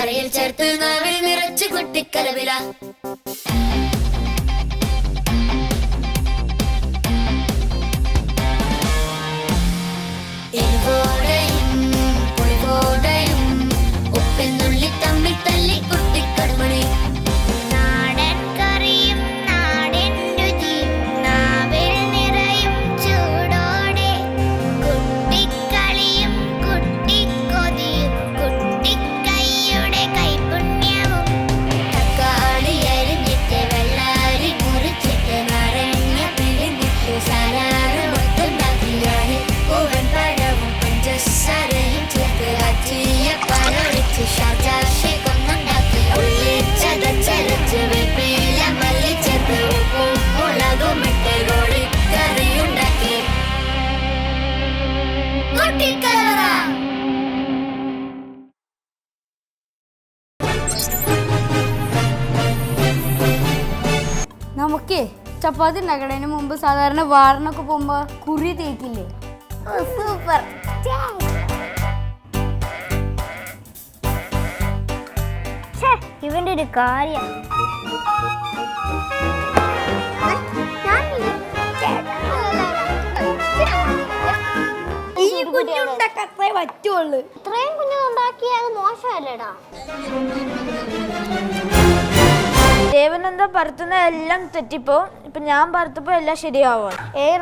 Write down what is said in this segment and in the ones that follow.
കരയിൽ ചേർത്ത് നാവിൽ നിറച്ച് കുട്ടിക്കലവില. എരിവോടെയും പുളിവോടെയും ഉപ്പിൽ നുള്ളി തമ്മിൽ തല്ലി കുട്ടിക്കടുമണി. നാടൻ കറിയും നാടൻ രുചിയും നാവിൽ നിറയും ചൂടോടെ. കുട്ടിക്കളിയും കുട്ടിക്കൊതിയും കുട്ടിക്കൈയുടെ കൈപുണ്യവും. തക്കാളി അരിഞ്ഞിട്ട് വെള്ളരി മുറിച്ചിട്ട് നാരങ്ങ പിഴിഞ്ഞിട്ട് സലാഡ് മൊത്തണ്ടാക്കിയാണ്. പൂവൻ പഴവും പഞ്ചസാരയും ചേർത്ത് അച്ചിയ പഴൊഴിച്ച് ഷാജാഷി കൊന്നുണ്ടാക്കി. ഉള്ളി ചതച്ചരച്ച് വേപ്പില മല്ലി ചേർത്ത് ഉപ്പും മുളകും ഇട്ട് കോഴിക്കറിയുണ്ടാക്കി. കുട്ടിക്കലവറ. നമുക്ക് ചപ്പാത്തി ഉണ്ടാക്കണതിന് മുമ്പ് സാധാരണ വാറിനൊക്കെ പോകുമ്പോ കുറി തേക്കില്ലേ? സൂപ്പർ. ഇവന്റെ ഒരു കാര്യം. ഈ കുഞ്ഞുണ്ടാക്കത്തേ പറ്റുള്ളൂ. ഇത്രയും കുഞ്ഞുണ്ടാക്കിയ അത് മോശമല്ലേടാ. ദേവനെന്താ പരത്തുന്ന എല്ലാം തെറ്റിപ്പോ. ഇപ്പൊ ഞാൻ പരത്തപ്പോ എല്ലാം ശരിയാവോ?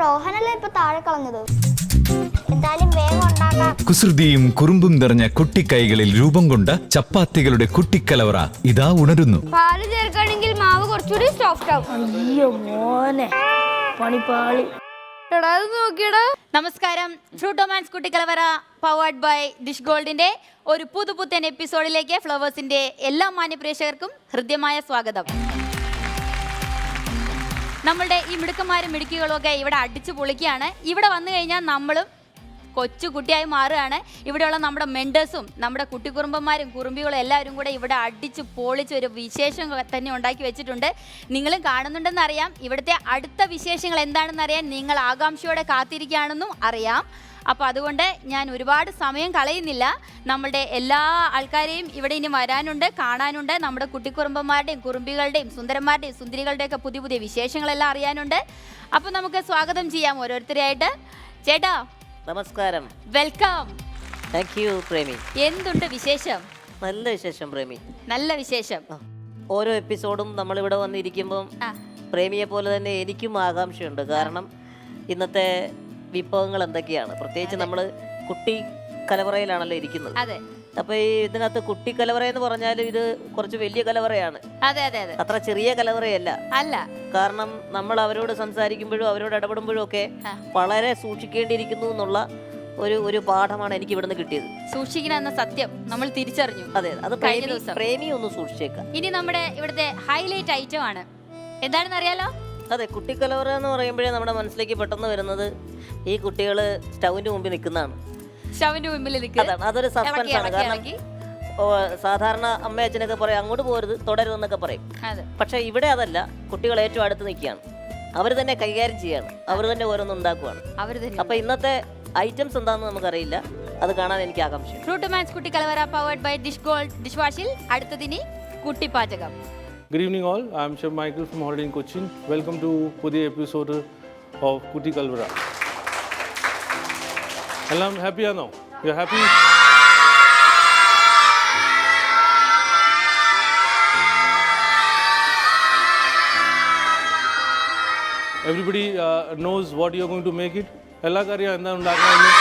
റോഹനല്ലേ ഇപ്പൊ താഴെ കളഞ്ഞത്. എന്തായാലും വേഗം ഉണ്ടാക്കാം. കുസൃതിയും കുറുമ്പും നിറഞ്ഞ കുട്ടിക്കൈകളിൽ രൂപം കൊണ്ട ചപ്പാത്തികളുടെ കുട്ടിക്കലവറ ഇതാ ഉണരുന്നു. പാല് ചേർക്കുകയാണെങ്കിൽ മാവ് കുറച്ചുകൂടി സോഫ്റ്റ് ആവും. അയ്യോ മോനെ, പണിപ്പാളി. നോക്കിയടാ. നമസ്കാരം. ഫ്രൂട്ടോമാൻസ് കുട്ടിക്കലവറ പവേർഡ് ബൈ ഡിഷ് ഗോൾഡിന്റെ ഒരു പുതുപുത്തൻ എപ്പിസോഡിലേക്ക് ഫ്ലവേഴ്സിന്റെ എല്ലാ മാന്യ പ്രേക്ഷകർക്കും ഹൃദ്യമായ സ്വാഗതം. നമ്മളുടെ ഈ മിടുക്കന്മാരും മിടുക്കികളും ഒക്കെ ഇവിടെ അടിച്ചു പൊളിക്കുകയാണ്. ഇവിടെ വന്നു കഴിഞ്ഞാൽ നമ്മളും കൊച്ചു കുട്ടിയായി മാറുകയാണ്. ഇവിടെയുള്ള നമ്മുടെ മെൻറ്റേഴ്സും നമ്മുടെ കുട്ടിക്കുറുമ്പന്മാരും കുറുമ്പികളും എല്ലാവരും കൂടെ ഇവിടെ അടിച്ച് പൊളിച്ച് ഒരു വിശേഷം തന്നെ ഉണ്ടാക്കി വെച്ചിട്ടുണ്ട്. നിങ്ങളും കാണുന്നുണ്ടെന്ന് അറിയാം. ഇവിടുത്തെ അടുത്ത വിശേഷങ്ങൾ എന്താണെന്ന് അറിയാൻ നിങ്ങൾ ആകാംക്ഷയോടെ കാത്തിരിക്കുകയാണെന്നും അറിയാം. അപ്പോൾ അതുകൊണ്ട് ഞാൻ ഒരുപാട് സമയം കളയുന്നില്ല. നമ്മളുടെ എല്ലാ ആൾക്കാരെയും ഇവിടെ ഇനി വരാനുണ്ട്, കാണാനുണ്ട്. നമ്മുടെ കുട്ടിക്കുറുമ്പന്മാരുടെയും കുറുമ്പികളുടെയും സുന്ദരന്മാരുടെയും സുന്ദരികളുടെയൊക്കെ പുതിയ പുതിയ വിശേഷങ്ങളെല്ലാം അറിയാനുണ്ട്. അപ്പോൾ നമുക്ക് സ്വാഗതം ചെയ്യാം ഓരോരുത്തരെയായിട്ട്. ചേട്ടാ നമസ്കാരം. വെൽക്കം. Thank you Premi. എന്തുണ്ട് വിശേഷം? നല്ല വിശേഷം പ്രേമി. നല്ല വിശേഷം. ഓരോ എപ്പിസോഡും നമ്മളിവിടെ വന്നിരിക്കുമ്പം പ്രേമിയെ പോലെ തന്നെ എനിക്കും ആകാംക്ഷയുണ്ട്. കാരണം ഇന്നത്തെ വിഭവങ്ങൾ എന്തൊക്കെയാണ്, പ്രത്യേകിച്ച് നമ്മൾ കുട്ടി കലവറയിലാണല്ലോ ഇരിക്കുന്നത്. അതെ. അപ്പൊ ഈ ഇതിനകത്ത് കുട്ടി കലവറ എന്ന് പറഞ്ഞാലും ഇത് കുറച്ച് വലിയ കലവറയാണ്. അതെ അതെ അതെ. അത്ര ചെറിയ കലവറയല്ല. അല്ല. കാരണം നമ്മൾ അവരോട് സംസാരിക്കുമ്പോഴും അവരോട് ഇടപെടുമ്പോഴും ഒക്കെ വളരെ സൂക്ഷിക്കേണ്ടിയിരിക്കുന്നു എന്നുള്ള ഒരു പാഠമാണ് എനിക്ക് ഇവിടുന്ന് കിട്ടിയത്. സൂക്ഷിക്കണം എന്ന സത്യം നമ്മൾ തിരിച്ചറിഞ്ഞു. അതെ, അത് കഴിഞ്ഞ ദിവസം പ്രേമി ഒന്ന് സൂക്ഷിച്ചേക്കാം. ഇനി നമ്മുടെ ഇവിടുത്തെ ഹൈലൈറ്റ് ഐറ്റം ആണ്. എന്താണെന്ന് അറിയാലോ? അതെ, കുട്ടിക്കലവറ എന്ന് പറയുമ്പോഴേ നമ്മുടെ മനസ്സിലേക്ക് പെട്ടെന്ന് വരുന്നത് ഈ കുട്ടികൾ സ്റ്റൗവിന്റെ മുമ്പിൽ നിൽക്കുന്നതാണ്. സ്റ്റൗവിന്റെ മുമ്പിൽ അതാണ്, അതൊരു സസ്പെൻസ് ആണ്. കാരണം സാധാരണ അമ്മ അച്ഛനൊക്കെ പറയും അങ്ങോട്ട് പോരുത്, തുടരുതെന്നൊക്കെ പറയും. പക്ഷെ ഇവിടെ അതല്ല, കുട്ടികൾ ഏറ്റവും അടുത്ത് നിൽക്കുകയാണ്. അവർ തന്നെ കൈകാര്യം ചെയ്യാണ്, അവർ തന്നെ ഓരോന്നും ഉണ്ടാക്കുവാണ്. അപ്പൊ ഇന്നത്തെ ഐറ്റംസ് എന്താണെന്ന് നമുക്കറിയില്ല, അത് കാണാൻ എനിക്ക് ആകാംക്ഷ. ഫ്രൂട്ടോമാൻസ് കുട്ടിക്കലവറ powered by Dish Gold dish വാഷിൽ അടുത്തതിനി കുട്ടിപ്പാചകം. Good evening all, I am Chef Michael from Holiday Inn Cochin. Welcome to പുതിയ episode of Kuti Kalvara. എല്ലാം happy ആണോ? You are happy? Everybody knows what you are going to make it. എല്ലാവർക്കും അറിയാം എന്താ ഉണ്ടാക്കുന്നത്.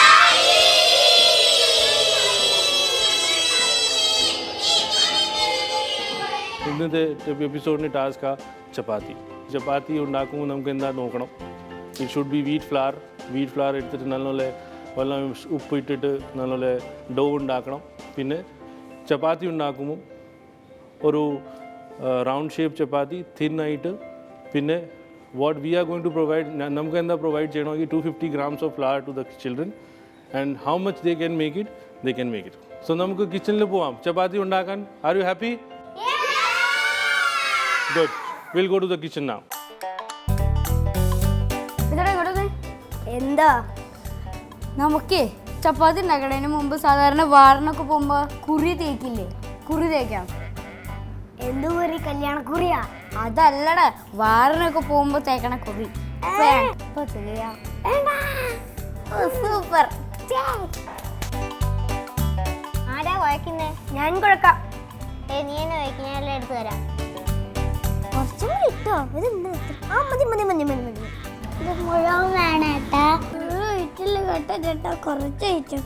ഇന്നത്തെ എപ്പിസോഡിന് ടാസ്ക് ചപ്പാത്തി ഉണ്ടാക്കുമ്പോൾ നമുക്ക് എന്താ നോക്കണം. It should be wheat flower എടുത്തിട്ട് നല്ലപോലെ വെള്ളം ഉപ്പ് ഇട്ടിട്ട് നല്ലപോലെ ഡോ ഉണ്ടാക്കണം. പിന്നെ ചപ്പാത്തി ഉണ്ടാക്കുമ്പോൾ ഒരു റൗണ്ട് ഷേപ്പ് ചപ്പാത്തി തിന്നായിട്ട്. പിന്നെ what we are going to provide, നമുക്ക് എന്താ പ്രൊവൈഡ് ചെയ്യണമെങ്കിൽ 250 grams of flour to the children and how much they can make it. So നമുക്ക് കിച്ചണിൽ പോവാം ചപ്പാത്തി ഉണ്ടാക്കാൻ. Are you happy? Good. We'll go to the kitchen now. എന്താ നമുക്ക് ചപ്പാത്തി ഉണ്ടാക്കണതിന് മുമ്പ് സാധാരണ വാറിനൊക്കെ പോകുമ്പോ കുറി തേക്കില്ലേ? കുറി തേക്കാം. എന്ത് കുറി? കല്യാണക്കുറിയാ? അതല്ലടാ, വാറിനൊക്കെ പോകുമ്പോ തേക്കണ കുറി. സൂപ്പർ. ആരാ കുഴക്കുന്നേ? ഞാൻ കുഴക്കാം. നീ എന്നെ കുഴക്കും, ഞാൻ എല്ലാം എടുത്തു തരാം. കുറച്ചും കൂടി ഇട്ടോ. മതി മതി മതി മതി മതി. ഇത് മുഴുവൻ വേണേട്ടാ. ഇറ്റില്ല കേട്ടോ ചേട്ടാ, കുറച്ച് കഴിച്ചു.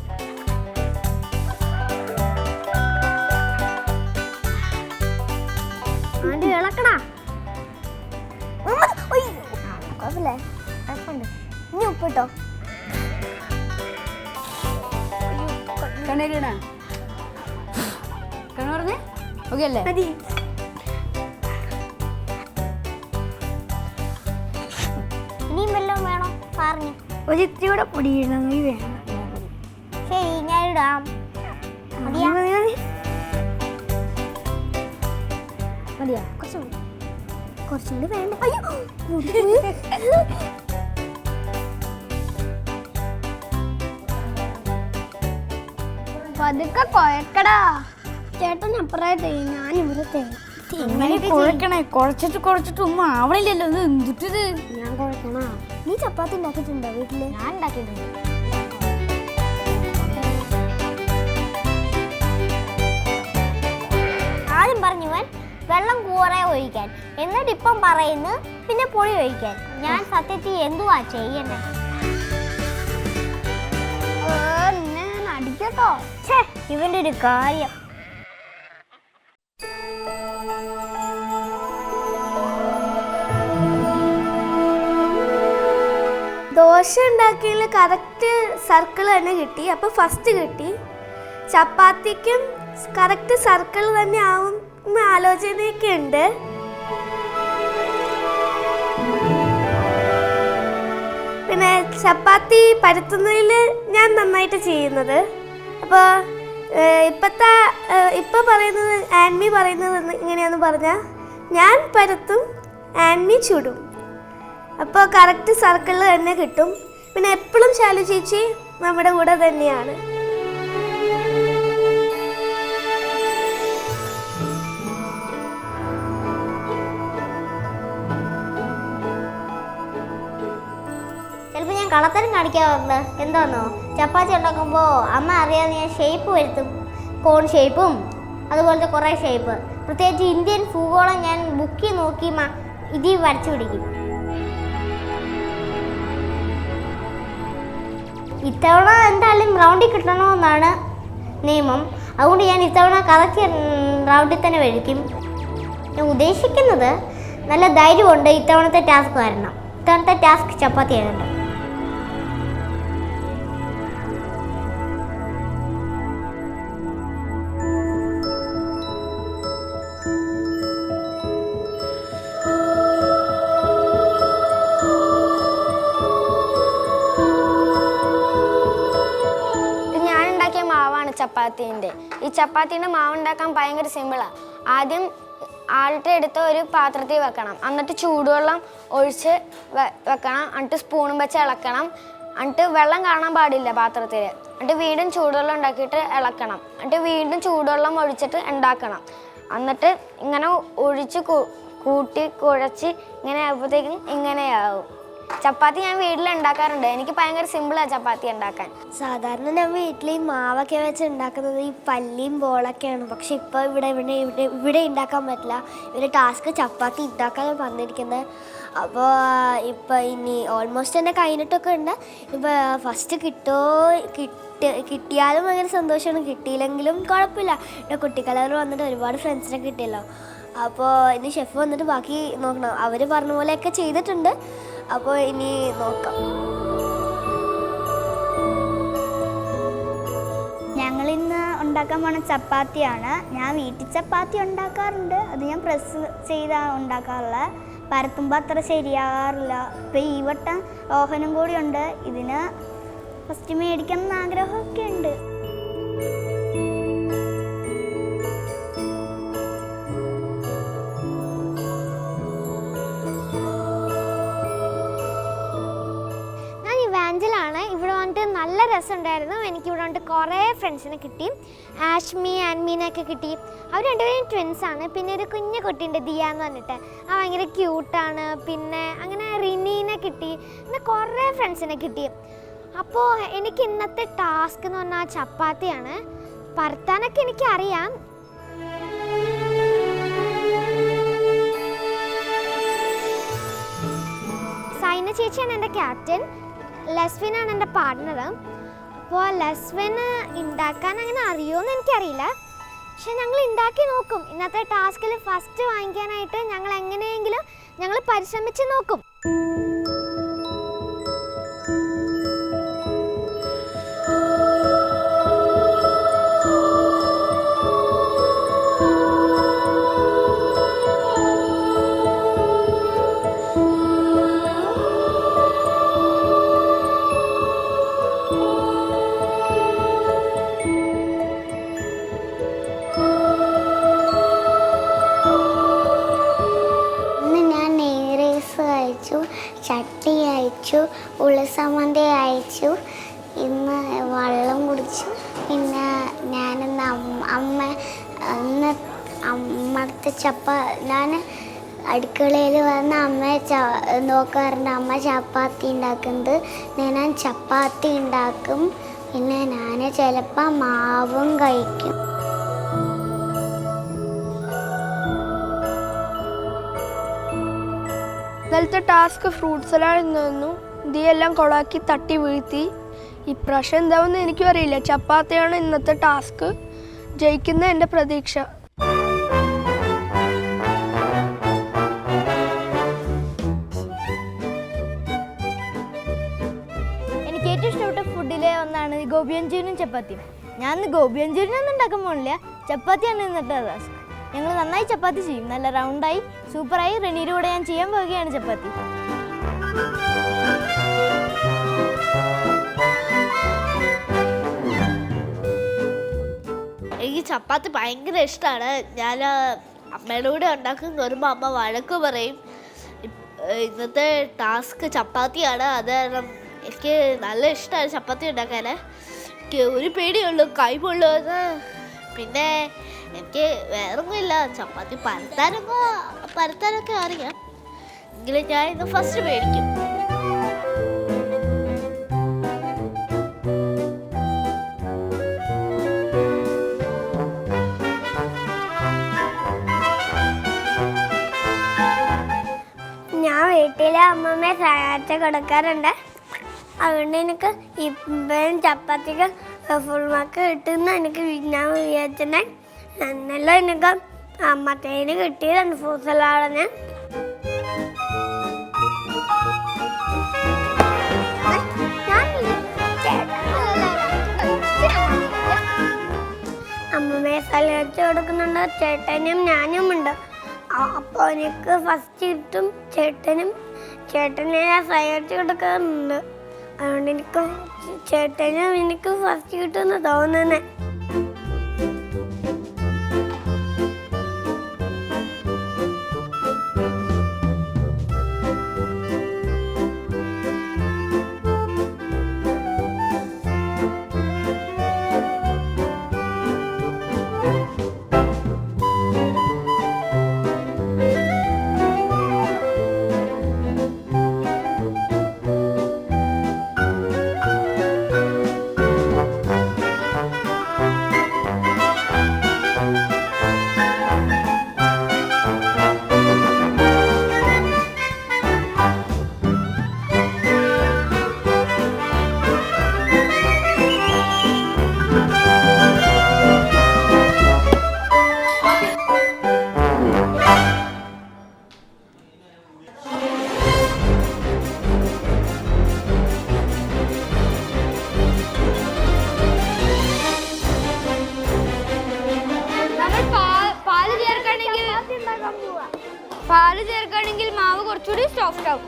ആണ്ടി ഇളക്കടാ. കുഴപ്പമില്ലേ? കുഴപ്പമുണ്ട്. ഇനി ഉപ്പിട്ടോ. കണ്ണേരിടാ കണ്ണു പറഞ്ഞേ ഓക്കെ അല്ലേ? മതി. ഇനിയും വല്ലതും വേണോ? പറഞ്ഞു. ഒരു ഇത്തിരി കൂടെ പൊടി ഇടണമെങ്കിൽ വേണം. ശരി, ഞാൻ ഇടാം. മതിയാ? മതിയാ? കുറച്ചുകൂടി വേണ്ട. അയ്യോ, പതുക്കെ കുഴക്കടാ. ചേട്ടൻ അപ്പുറത്തെ, ഞാൻ ഇവിടെ കുഴക്കണേ. കുഴച്ചിട്ട് ഒന്നും ആവണില്ലല്ലോ. ഇത് എന്തിട്ടത്? ഞാൻ കുഴക്കണോ? നീ ചപ്പാത്തി ഉണ്ടാക്കിയിട്ടുണ്ടോ വീട്ടില്? ഞാൻ ഉണ്ടാക്കിയിട്ടുണ്ട്. ആദ്യം പറഞ്ഞു വെള്ളം കൂറെ ഒഴിക്കാൻ, എന്നിട്ട് ഇപ്പം പറയുന്നു പിന്നെ പൊടി ഒഴിക്കാൻ. ഞാൻ സത്യത്തിൽ എന്തുവാ ചെയ്യണ്ടേ? അടിക്കട്ടോ. ഇവന്റെ ഒരു കാര്യം. ദോശ ഉണ്ടാക്കിയതിൽ കറക്റ്റ് സർക്കിൾ തന്നെ കിട്ടി. അപ്പോൾ ഫസ്റ്റ് കിട്ടി. ചപ്പാത്തിക്കും കറക്റ്റ് സർക്കിൾ തന്നെ ആവും എന്ന ആലോചനയൊക്കെ ഉണ്ട്. പിന്നെ ചപ്പാത്തി പരത്തുന്നതിൽ ഞാൻ നന്നായിട്ട് ചെയ്യുന്നത്. അപ്പോൾ ഇപ്പം പറയുന്നത് ആൻമി പറയുന്നത് ഇങ്ങനെയാണെന്ന് പറഞ്ഞാൽ, ഞാൻ പരത്തും, ആൻമി ചുടും. അപ്പോൾ കറക്റ്റ് സർക്കിളിൽ തന്നെ കിട്ടും. പിന്നെ എപ്പോഴും ശാലു ചേച്ചി നമ്മുടെ കൂടെ തന്നെയാണ്. ചിലപ്പോൾ ഞാൻ കളത്തരം കാണിക്കാറുണ്ട്. എന്താണെന്നോ, ചപ്പാത്തി ഉണ്ടാക്കുമ്പോൾ അമ്മ അറിയാതെ ഞാൻ ഷേപ്പ് വരുത്തും. കോൺ ഷേപ്പും അതുപോലത്തെ കുറേ ഷേപ്പ്. പ്രത്യേകിച്ച് ഇന്ത്യൻ ഭൂഗോളം ഞാൻ ബുക്കിൽ നോക്കി ഇതിൽ വരച്ചു പിടിക്കും. ഇത്തവണ എന്തായാലും റൗണ്ടിൽ കിട്ടണമെന്നാണ് നിയമം. അതുകൊണ്ട് ഞാൻ ഇത്തവണ കറക്റ്റ് റൗണ്ടിൽ തന്നെ വരയ്ക്കും. ഞാൻ ഉദ്ദേശിക്കുന്നത് നല്ല ധൈര്യമുണ്ട് ഇത്തവണത്തെ ടാസ്ക് വരണം. ഇത്തവണത്തെ ടാസ്ക് ചപ്പാത്തി ആയതുണ്ട്. ചപ്പാത്തീൻ്റെ ഈ ചപ്പാത്തീൻ്റെ മാവ് ഉണ്ടാക്കാൻ ഭയങ്കര സിമ്പിളാണ്. ആദ്യം ആൾട്ട് എടുത്ത് ഒരു പാത്രത്തിൽ വെക്കണം. എന്നിട്ട് ചൂടുവെള്ളം ഒഴിച്ച് വെക്കണം. എന്നിട്ട് സ്പൂണും വെച്ച് ഇളക്കണം. എന്നിട്ട് വെള്ളം കാണാൻ പാടില്ല പാത്രത്തിൽ. എന്നിട്ട് വീണ്ടും ചൂടുവെള്ളം ഉണ്ടാക്കിയിട്ട് ഇളക്കണം. എന്നിട്ട് വീണ്ടും ചൂടുവെള്ളം ഒഴിച്ചിട്ട് ഉണ്ടാക്കണം. എന്നിട്ട് ഇങ്ങനെ ഒഴിച്ച് കൂട്ടി കുഴച്ച് ഇങ്ങനെ ആകുമ്പോഴത്തേക്കും ഇങ്ങനെയാവും. ചപ്പാത്തി ഞാൻ വീട്ടിൽ ഉണ്ടാക്കാറുണ്ട്. എനിക്ക് ഭയങ്കര സിമ്പിളാണ് ചപ്പാത്തി ഉണ്ടാക്കാൻ. സാധാരണ ഞാൻ വീട്ടിൽ ഈ മാവൊക്കെ വെച്ച് ഉണ്ടാക്കുന്നത് ഈ പല്ലിയും ബോളൊക്കെയാണ്. പക്ഷെ ഇപ്പോൾ ഇവിടെ ഉണ്ടാക്കാൻ പറ്റില്ല. ഇവരുടെ ടാസ്ക് ചപ്പാത്തി ഉണ്ടാക്കാനാണ് പറഞ്ഞിരിക്കുന്നത്. അപ്പോൾ ഇപ്പോൾ ഇനി ഓൾമോസ്റ്റ് തന്നെ കഴിഞ്ഞിട്ടൊക്കെ ഉണ്ട്. ഇപ്പോൾ ഫസ്റ്റ് കിട്ടിയാലും ഭയങ്കര സന്തോഷമാണ്. കിട്ടിയില്ലെങ്കിലും കുഴപ്പമില്ല. ഇവിടെ കുട്ടിക്കലവർ വന്നിട്ട് ഒരുപാട് ഫ്രണ്ട്സിനെ കിട്ടിയല്ലോ. അപ്പോൾ ഇനി ഷെഫ് വന്നിട്ട് ബാക്കി നോക്കണം. അവർ പറഞ്ഞ പോലെയൊക്കെ ചെയ്തിട്ടുണ്ട്. അപ്പോൾ ഇനി നോക്കാം. ഞങ്ങളിന്ന് ഉണ്ടാക്കാൻ പോണ ചപ്പാത്തിയാണ്. ഞാൻ വീട്ടിൽ ചപ്പാത്തി ഉണ്ടാക്കാറുണ്ട്. അത് ഞാൻ പ്രസ് ചെയ്താണ് ഉണ്ടാക്കാറുള്ളത്. പരത്തുമ്പോൾ അത്ര ശരിയാകാറില്ല. ഇപ്പോൾ ഈ വട്ടം ഓഹനും കൂടി ഉണ്ട്. ഇതിന് ഫസ്റ്റ് മേടിക്കണം എന്ന് ആഗ്രഹമൊക്കെ ഉണ്ട്. ഇവിടെ വന്നിട്ട് നല്ല രസമുണ്ടായിരുന്നു. എനിക്കിവിടെ കൊണ്ട് കുറേ ഫ്രണ്ട്സിനെ കിട്ടി. ആഷ്മി ആൻമീനൊക്കെ കിട്ടി. അവർ രണ്ടുപേരും ട്വിൻസാണ്. പിന്നെ ഒരു കുഞ്ഞു കുട്ടിയുണ്ട് ദിയ എന്ന് പറഞ്ഞിട്ട്, ആ ഭയങ്കര ക്യൂട്ടാണ്. പിന്നെ അങ്ങനെ റിനീനെ കിട്ടി. പിന്നെ കുറേ ഫ്രണ്ട്സിനെ കിട്ടി. അപ്പോൾ എനിക്ക് ഇന്നത്തെ ടാസ്ക് എന്ന് പറഞ്ഞാൽ ചപ്പാത്തിയാണ്. പരത്താനൊക്കെ എനിക്കറിയാം. സൈന ചേച്ചിയാണ് എൻ്റെ ക്യാപ്റ്റൻ, ലെസ്വിനാണ് എൻ്റെ പാർട്ട്ണർ. അപ്പോൾ ലെസ്വിന് ഉണ്ടാക്കാൻ അങ്ങനെ അറിയുമെന്ന് എനിക്കറിയില്ല, പക്ഷെ ഞങ്ങൾ ഉണ്ടാക്കി നോക്കും. ഇന്നത്തെ ടാസ്കിൽ ഫസ്റ്റ് വാങ്ങിക്കാനായിട്ട് ഞങ്ങൾ എങ്ങനെയെങ്കിലും ഞങ്ങൾ പരിശ്രമിച്ച് നോക്കും. ചട്ടി അയച്ചു, ഉള്ളിസമ്മന്തി അയച്ചു, ഇന്ന് വെള്ളം കുടിച്ചു. പിന്നെ ഞാനിന്ന് അമ്മടുത്തെ ഞാൻ അടുക്കളയിൽ വന്ന് അമ്മയെ നോക്കാറുണ്ട്. അമ്മ ചപ്പാത്തി ഉണ്ടാക്കുന്നത് ഞാൻ ചപ്പാത്തി ഉണ്ടാക്കും. പിന്നെ ഞാൻ ചിലപ്പോൾ മാവും കഴിക്കും. ഇന്നലത്തെ ടാസ്ക് ഫ്രൂട്ട് സലാഡ് നിന്നു. ഇതെല്ലാം കൊളാക്കി തട്ടി വീഴ്ത്തി. ഇപ്രാവശ്യം എന്താവുമെന്ന് എനിക്കും അറിയില്ല. ചപ്പാത്തിയാണ് ഇന്നത്തെ ടാസ്ക്. ജയിക്കുന്ന എൻ്റെ പ്രതീക്ഷ. എനിക്ക് ഏറ്റവും ഇഷ്ടപ്പെട്ട ഫുഡിലെ ഒന്നാണ് ഗോബി മഞ്ചൂരിയനും ചപ്പാത്തിയും. ഞാൻ ഗോബി മഞ്ചൂരിയൻ ഒന്നും ഉണ്ടാക്കാൻ പോണില്ല, ചപ്പാത്തിയാണ് ഇന്നത്തെ ടാസ്ക്. ഞങ്ങൾ നന്നായി ചപ്പാത്തി ചെയ്യും. നല്ല റൗണ്ടായി സൂപ്പറായി. റെനീയുടെ കൂടെ ഞാൻ ചെയ്യാൻ പോവുകയാണ് ചപ്പാത്തി. എനിക്ക് ചപ്പാത്തി ഭയങ്കര ഇഷ്ടമാണ്. ഞാൻ അമ്മയുടെ കൂടെ ഉണ്ടാക്കാൻ കയറുമ്പോൾ അമ്മ വഴക്ക് പറയും. ഇന്നത്തെ ടാസ്ക് ചപ്പാത്തിയാണ്, അത് കാരണം എനിക്ക് നല്ല ഇഷ്ടമാണ് ചപ്പാത്തി ഉണ്ടാക്കാൻ. എനിക്ക് ഒരു പേടിയുള്ളൂ, കൈ പൊള്ളുമെന്ന്. പിന്നെ എനിക്ക് വേറൊന്നുമില്ല, ചപ്പാത്തി പരത്താനൊക്കെ അറിയാം, എങ്കിലും ഞാൻ ഇന്ന് ഫസ്റ്റ് മേടിക്കും. ഞാൻ വീട്ടിലെ അമ്മമ്മയെ സഹായിച്ച് കൊടുക്കാറുണ്ട്. അതുകൊണ്ട് എനിക്ക് ഇപ്പോഴും ചപ്പാത്തിക്ക് ഫുൾ മാർക്ക് കിട്ടുന്ന എനിക്ക് ഞാൻ വിചാരിച്ചേ. എന്നല്ല എനിക്ക് അമ്മത്തേന് കിട്ടിയതാണ് ഫ്രൂട്ട് സലാഡിന്. അമ്മമ്മയെ സഹായിച്ച് കൊടുക്കുന്നുണ്ട്, ചേട്ടനും ഞാനും ഉണ്ട്. അപ്പോൾ എനിക്ക് ഫസ്റ്റ് കിട്ടും. ചേട്ടനെ ഞാൻ സഹായിച്ച് കൊടുക്കാറുണ്ട്. അതുകൊണ്ട് എനിക്ക് ഫസ്റ്റ് കിട്ടുമെന്ന് തോന്നുന്നത്. പാല് ചേർക്കുകയാണെങ്കിൽ മാവ് കുറച്ചുകൂടി സോഫ്റ്റ് ആവും.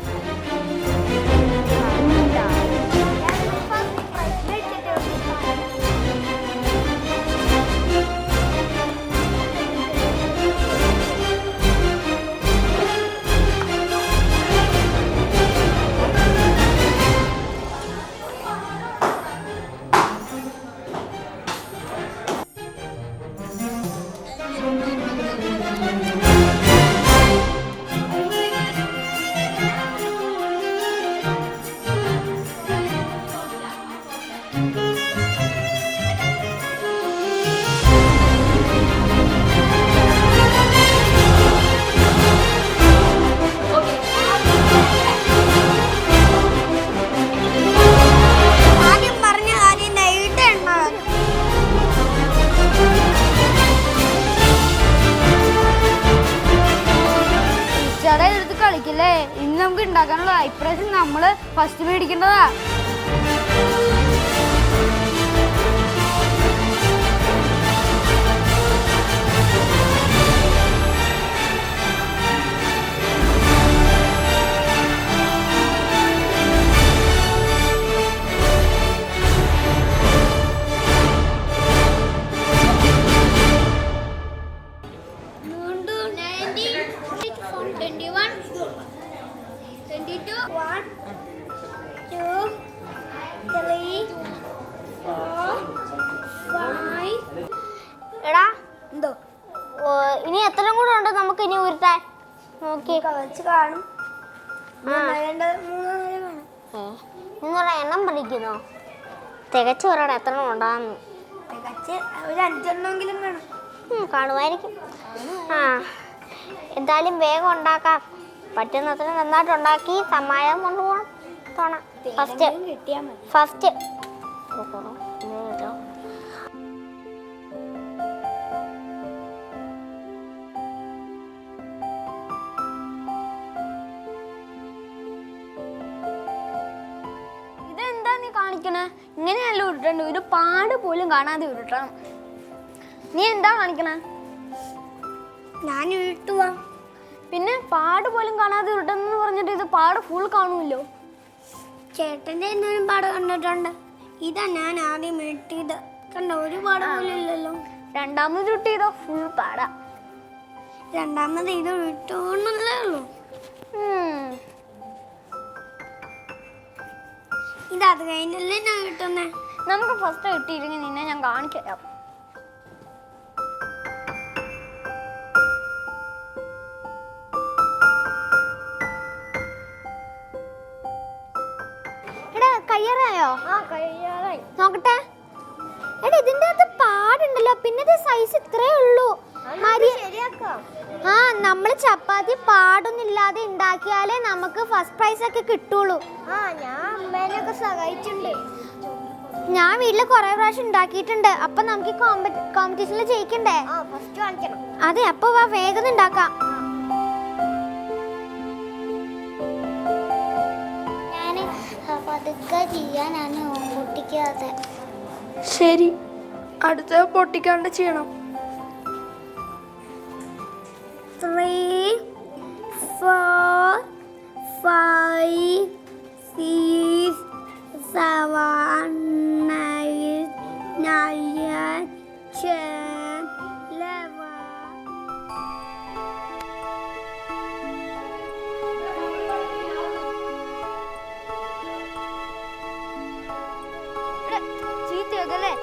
ഇനി നമുക്ക് ഉണ്ടാക്കാനുള്ള ഇപ്രാവശ്യം നമ്മള് ഫസ്റ്റ് മേടിക്കേണ്ടതാ. എടാ എന്തോ ഇനി എത്ര കൂടെ ഉണ്ട് നമുക്ക് ഇനി ഉരുട്ടാൻ? നോക്കി വെച്ച് കാണും. നിങ്ങൾ എണ്ണം പഠിക്കുന്നോ? തികച്ചു പറയടാ എത്ര ഉണ്ടാകുന്നു. ഒരു 5 കാണും. കാണുമായിരിക്കും. ആ എന്തായാലും വേഗം ഉണ്ടാക്കാം. പറ്റുന്നത്ര നന്നായിട്ട് ഉണ്ടാക്കി സമ്മാനം കൊണ്ടുപോകണം. ഫസ്റ്റ് ഫസ്റ്റ് ഇതെന്താ നീ കാണിക്കണേ? ഇങ്ങനെയല്ല ഉരുട്ടണ്ട, ഒരു പാട് പോലും കാണാതെ ഉരുട്ടണം. നീ എന്താ കാണിക്കണേ? ഞാൻ ഉരുട്ടുവാ. പിന്നെ പാട് പോലും കാണാതെ ഉരുട്ടെന്ന് പറഞ്ഞിട്ട് ഇത് പാട് ഫുൾ കാണുമല്ലോ. ചേട്ടൻ്റെ എന്തെങ്കിലും പാട് കണ്ടിട്ടുണ്ട്? ഇതാ ഞാൻ ആദ്യം ഉരുട്ടിയത്. കണ്ട, ഒരു പാട് പോലും ഇല്ലല്ലോ. രണ്ടാമത് ഉരുട്ടിയതോ ഫുൾ പാടാ. രണ്ടാമത് ഇത് ഉരുട്ടോന്നല്ലേ ഉള്ളൂ. ഇതത് കഴിഞ്ഞല്ലേ ഞാൻ കിട്ടുന്നേ. നമുക്ക് ഫസ്റ്റ് കിട്ടിയില്ലെങ്കിൽ നിന്നെ ഞാൻ കാണിക്കാം. എടാ കഴിയാറായോ? നോക്കട്ടെ. എടാ ഇതിന്റെ അകത്ത് പാടുണ്ടല്ലോ, പിന്നെ സൈസ് ഇത്രേ ഉള്ളൂ. ആ നമ്മള് ചപ്പാത്തി പാടൊന്നുമില്ലാതെ ഉണ്ടാക്കിയാലേ നമുക്ക് ഫസ്റ്റ് പ്രൈസ് ഒക്കെ കിട്ടുള്ളൂ. ഞാൻ അമ്മേനൊക്കെ സഹായിച്ചിട്ടുണ്ട്. ഞാൻ വീട്ടില് കുറെ പ്രാവശ്യം ഉണ്ടാക്കിയിട്ടുണ്ട്. അപ്പൊ നമുക്ക് കോമ്പറ്റീഷനിൽ ജയിക്കണ്ടേ? ഫസ്റ്റ് കാണിക്കണം. അതെ, അപ്പൊ വാ വേഗം ഉണ്ടാക്കാം. ശരി, അടുത്ത പൊട്ടിക്കാണ്ട് ചെയ്യണം. 3, 4, 5, 6, 7, 8, 9, 10, 11. ചീത്തയാകല്ലേ?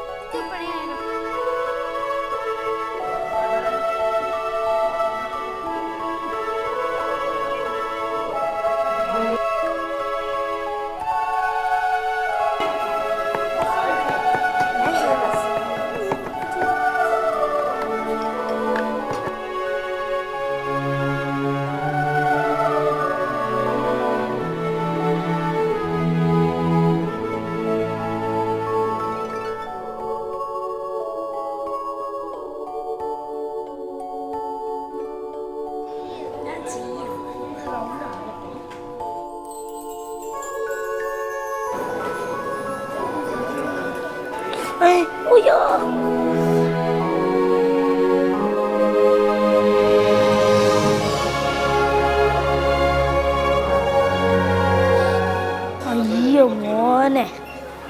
അയ്യോ മോനെ,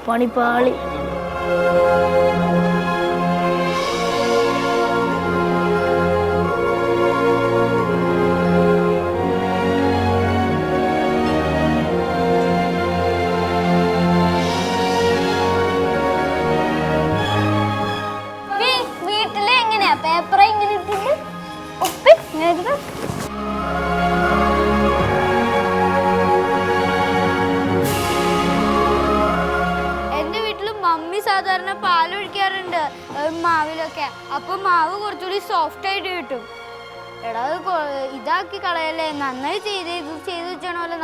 പണിപ്പാളി. വീട്ടില് എങ്ങനെയാ പേപ്പർ ഇങ്ങനെ ഇട്ടിട്ട് ഒപ്പ് ഇങ്ങനെ ഇട്ടിട്ട് സാധാരണ പാലൊഴിക്കാറുണ്ട് മാവിലൊക്കെ. അപ്പൊ മാവ് കുറച്ചുകൂടി സോഫ്റ്റ് ആയിട്ട് കിട്ടും. എടാ ഇതാക്കി കളയല്ലേ, നന്നായി ചെയ്ത് വെച്ചാണല്ലോ.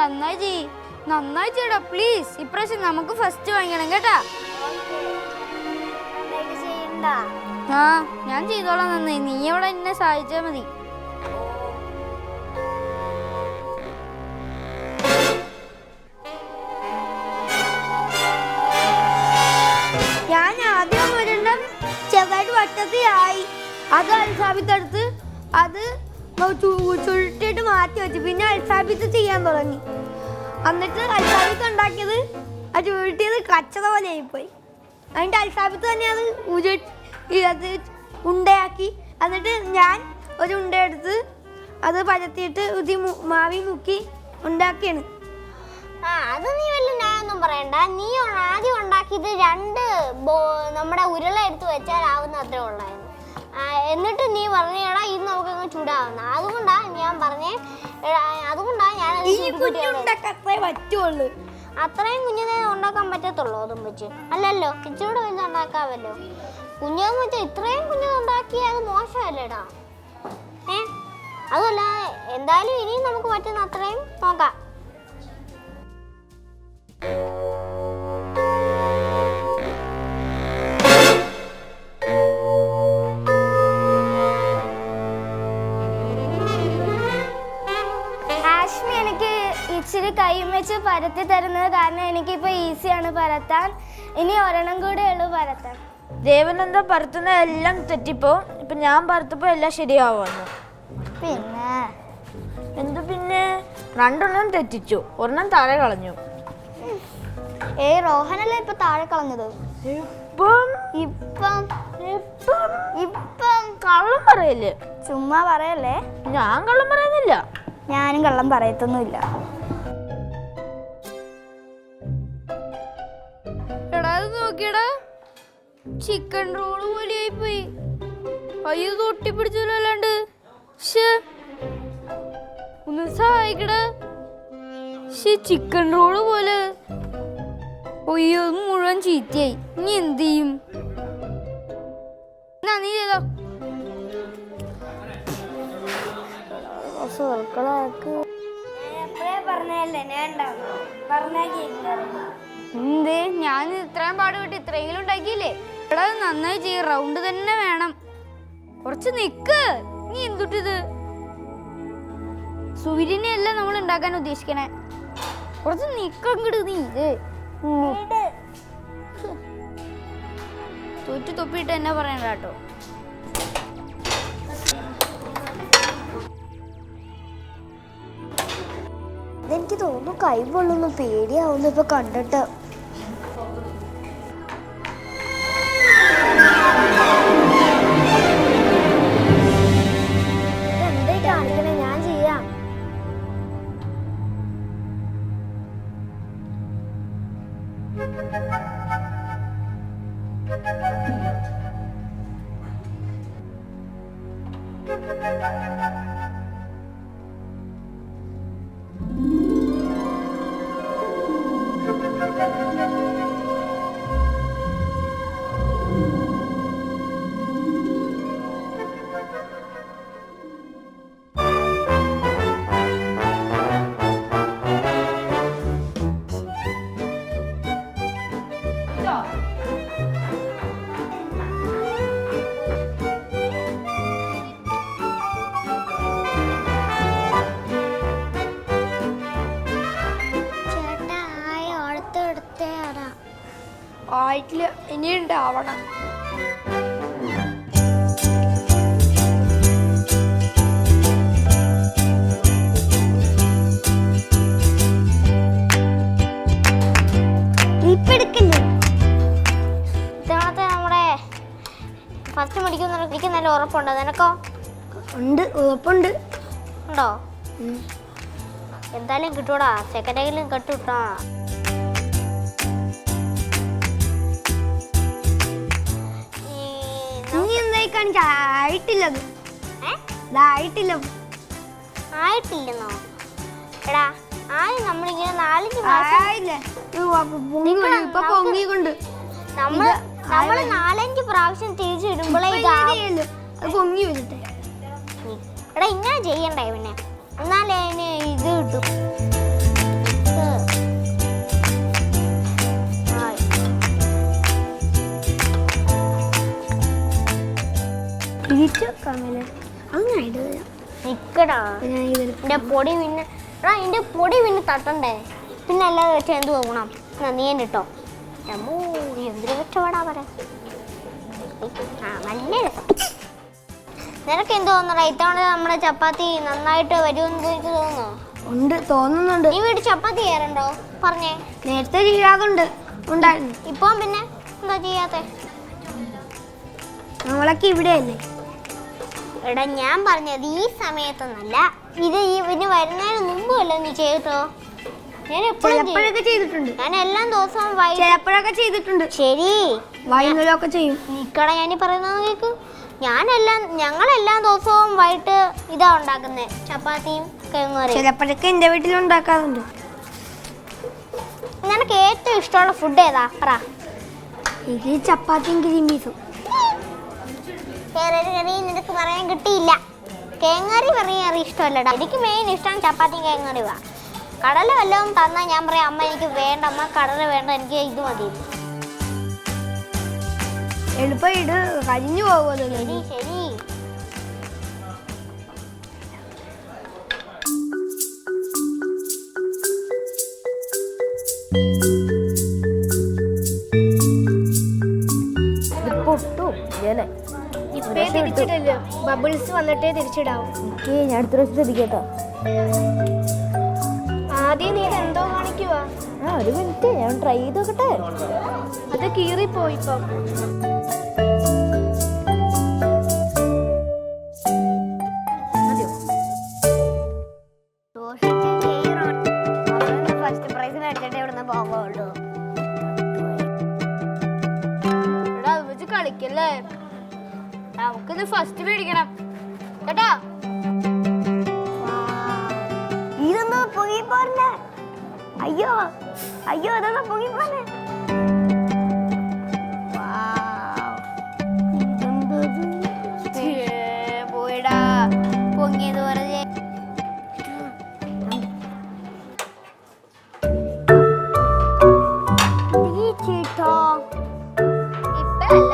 നന്നായി ചെയ്യടാ പ്ലീസ്. ഇപ്രാവശ്യം നമുക്ക് ഫസ്റ്റ് വാങ്ങിക്കണം കേട്ടാ. ആ ഞാൻ ചെയ്തോളാം നന്നായി. നീ അവിടെ എന്നെ സഹായിച്ചാ മതി. പച്ചത്തി ആയി. അത് അൽസാബിത്തെടുത്ത് അത് ചുരുട്ടിയിട്ട് മാറ്റി വെച്ചു. പിന്നെ അൽസാബിത്ത് ചെയ്യാൻ തുടങ്ങി. എന്നിട്ട് അൽസാബിത്ത് ഉണ്ടാക്കിയത് ആ ചുരുട്ടിയത് കച്ചത പോലെ ആയിപ്പോയി. അതിൻ്റെ അൽസാബിത്ത് തന്നെ അത് അത് ഉണ്ടയാക്കി. എന്നിട്ട് ഞാൻ ഒരു ഉണ്ട എടുത്ത് അത് പരത്തിയിട്ട് മാവി മുക്കി ഉണ്ടാക്കിയാണ്. അത് നീ വല്ല ഞാനൊന്നും പറയണ്ട. നീ ആദ്യം ഉണ്ടാക്കിയത് 2 നമ്മുടെ ഉരുള എടുത്ത് വെച്ചാലാവുന്ന അത്രേ ഉള്ളായിരുന്നു. എന്നിട്ട് നീ പറഞ്ഞേടാ ഇത് നമുക്കങ്ങ് ചൂടാവുന്ന. അതുകൊണ്ടാണ് ഞാൻ പറഞ്ഞേ. അതുകൊണ്ടാണ് ഞാൻ പറ്റുള്ളൂ. അത്രയും കുഞ്ഞിനെ ഉണ്ടാക്കാൻ പറ്റത്തുള്ളൂ അതും വെച്ച്. അല്ലല്ലോ, ഇച്ചിരൂടെ വലുത് ഉണ്ടാക്കാമല്ലോ. കുഞ്ഞെന്ന് വെച്ചാൽ ഇത്രയും കുഞ്ഞത് ഉണ്ടാക്കിയാൽ അത് മോശമല്ലേടാ. അതുമല്ല, എന്തായാലും ഇനിയും നമുക്ക് പറ്റുന്ന അത്രയും നോക്കാം. ആഷ്മി എനിക്ക് ഇച്ചിരി കൈയും വെച്ച് പരത്തി തരുന്നത് കാരണം എനിക്കിപ്പോൾ ഈസിയാണ് പരത്താൻ. ഇനി ഒരെണ്ണം കൂടെ ഉള്ളൂ പരത്താൻ. ദേവനെന്താ പരത്തുന്ന എല്ലാം തെറ്റിപ്പോ. ഇപ്പൊ ഞാൻ പരത്തപ്പോ എല്ലാം ശരിയാവുന്നു. പിന്നെ പിന്നെ 2 തെറ്റിച്ചു, 1 താഴെ കളഞ്ഞു. റോഹനല്ലേ ഇപ്പൊ താഴെ കളഞ്ഞത്? ഇപ്പം കള്ളം പറയല്ലേ? ചുമ്മാ പറയല്ലേ. ഞാൻ കള്ളം പറയുന്നില്ല. ഞാനും കള്ളം പറയത്തൊന്നുമില്ല. എടാ അത് നോക്കിയടാ, ചിക്കൻ റോള് പോലെ ആയിപ്പോയി. അയ്യോ തൊട്ടിപ്പിടിച്ചല്ലോ. അല്ലാണ്ട് ഒന്ന് സഹായിക്കടാ. ചിക്കൻ റോള് പോലെ. അയ്യോ മുഴുവൻ ചീത്തയായി. ഇനി എന്ത് ചെയ്യും? നീ ചെയ്തോ. എന്തേ ഞാൻ ഇത്രയും പാടുപെട്ട് ഇത്രയെങ്കിലും ഉണ്ടാക്കിയില്ലേ? എടാ നന്നായി ചെയ്യും. റൗണ്ട് തന്നെ വേണം. കുറച്ച് നിക്ക്. നീ എന്തുട്ടിത്? സൂര്യനെ അല്ല നമ്മൾ ഉണ്ടാക്കാൻ ഉദ്ദേശിക്കണേ. കുറച്ച് നിക്കങ്ങട് നീ. ഇത് തോറ്റു തൊപ്പിട്ട് എന്നെ പറയണ്ട കേട്ടോ. ഇതെനിക്ക് തോന്നുന്നു കൈ പൊള്ളുന്നു. പേടിയാവുന്നു ഇപ്പൊ കണ്ടിട്ട്. എന്തേ കാണിക്കണേ? ഞാൻ ചെയ്യാം. ആയിട്ടില്ല, ഇനിയുണ്ട് ആവണം. ഇത്തവണത്തെ നമ്മുടെ ഫസ്റ്റ് മേടിക്കുന്ന എനിക്ക് നല്ല ഉറപ്പുണ്ടോ? നിനക്കോ? ഉണ്ട്, ഉറപ്പുണ്ട്. ഉണ്ടോ? എന്തായാലും കിട്ടൂടാ. സെക്കൻഡെങ്കിലും കിട്ടൂട്ടാ. ഇനി എന്തായി കാണിച്ച ആയിട്ടില്ലത്. ആയിട്ടില്ലെന്നോ? എടാ ആദ്യം നമ്മളിങ്ങനെ 4-5 പൊങ്ങിക്കൊണ്ട് നമ്മള് 4-5 പ്രാവശ്യം തിരിച്ചിടുമ്പോഴേ പൊങ്ങി വരട്ടെ. എടാ ഇങ്ങനെ ചെയ്യണ്ടേ പിന്നെ? എന്നാലേ അതിന് ഇത് കിട്ടും. നിക്കടാ. ഇതിന്റെ പൊടി പിന്നെ തട്ടണ്ടേ? പിന്നെ അല്ലാതെ വെച്ചാൽ എന്ത് പോകണം? നീ തന്നെ ഇട്ടോ. എന്തൊരു കഷ്ടപ്പാടാ പറയാ. ചപ്പാത്തി. ആ നല്ല രസം. നിനക്ക് എന്ത് തോന്നുന്നു ഇത്തവണ നമ്മുടെ ചപ്പാത്തി നന്നായിട്ട് വരുമെന്ന് എനിക്ക് തോന്നുന്നു? ഉണ്ട്, തോന്നുന്നുണ്ട്. നീ വീട്ടിൽ ചപ്പാത്തി ചെയ്യാറുണ്ടോ? പറഞ്ഞേ. നേരത്തെ ചെയ്യാറുണ്ട്, ഉണ്ടായിരുന്നു. ഇപ്പം പിന്നെ എന്താ ചെയ്യാത്തെ? നമ്മളൊക്കെ ഇവിടെയല്ലേ. എടാ ഞാൻ പറഞ്ഞത് ഈ സമയത്തൊന്നല്ല, ഇതിന് വരുന്നതിന് മുമ്പ് വല്ല നീ ചെയ്തോ? ഞാൻ ചിലപ്പോഴൊക്കെ ചെയ്തിട്ടുണ്ട്. ഞാൻ എല്ലാ ദിവസവും ചിലപ്പോഴൊക്കെ ചെയ്തിട്ടുണ്ട്. ശരി, വൈകുന്നേരമൊക്കെ ചെയ്യും. നിക്കട ഞാൻ പറയുന്നത് കേക്ക്. ഞങ്ങളെല്ലാ ദിവസവും വൈകിട്ട് ഇതാ ഉണ്ടാക്കുന്നത്, ചപ്പാത്തിയും കിഴങ്ങുകറിയും. ചിലപ്പോഴൊക്കെ എൻ്റെ വീട്ടിലുണ്ടാക്കാറുണ്ട്. നിനക്ക് ഏറ്റവും ഇഷ്ടമുള്ള ഫുഡ് ഏതാ പറ? എനിക്ക് ചപ്പാത്തിയും ഗ്രീൻ വേറൊരു കറി നിനക്ക് പറയാൻ കിട്ടിയില്ല. കിഴങ്ങറി പറയാൻ ഇഷ്ടമല്ലടാ. എനിക്ക് മെയിൻ ഇഷ്ടം ചപ്പാത്തിയും കിഴങ്ങറിവാ. കടല വല്ലതും തന്നാൽ ഞാൻ പറയാം അമ്മ എനിക്ക് വേണ്ട, അമ്മ കടല വേണ്ട, എനിക്ക് ഇത് മതി. എളുപ്പം ഇട്, കരിഞ്ഞു പോകുമല്ലോ. ശരി ശരി. ഇപ്പേ തിരിച്ചിടല്ലോ, ബബിൾസ് വന്നിട്ടേ തിരിച്ചിടാവും. ഞാൻ അടുത്ത പ്രാവശ്യം ശ്രദ്ധിക്കട്ടോ. ആദ്യം നീ എന്തോ കാണിക്കുവാ? ഒരു മിനിറ്റ്, ഞാൻ ട്രൈ ചെയ്ത് നോക്കട്ടെ. അത് കീറിപ്പോയി ഇപ്പം. ഫസ്റ്റ് പ്രൈസ് മേടിച്ചിട്ട് ഇവിടുന്ന് പോകുള്ളൂ. എടാ അത് വെച്ച് കളിക്കല്ലേ, നമുക്കിത് ഫസ്റ്റ് മേടിക്കണം കേട്ടാ. ഇതൊന്ന് പൊങ്ങി പോരണ്ടേ? അയ്യോ അയ്യോ, ഇതൊന്ന് പൊങ്ങി പോരേ. പോയിടാ, പൊങ്ങിയത് പറഞ്ഞേ. ഇപ്പഴല്ല.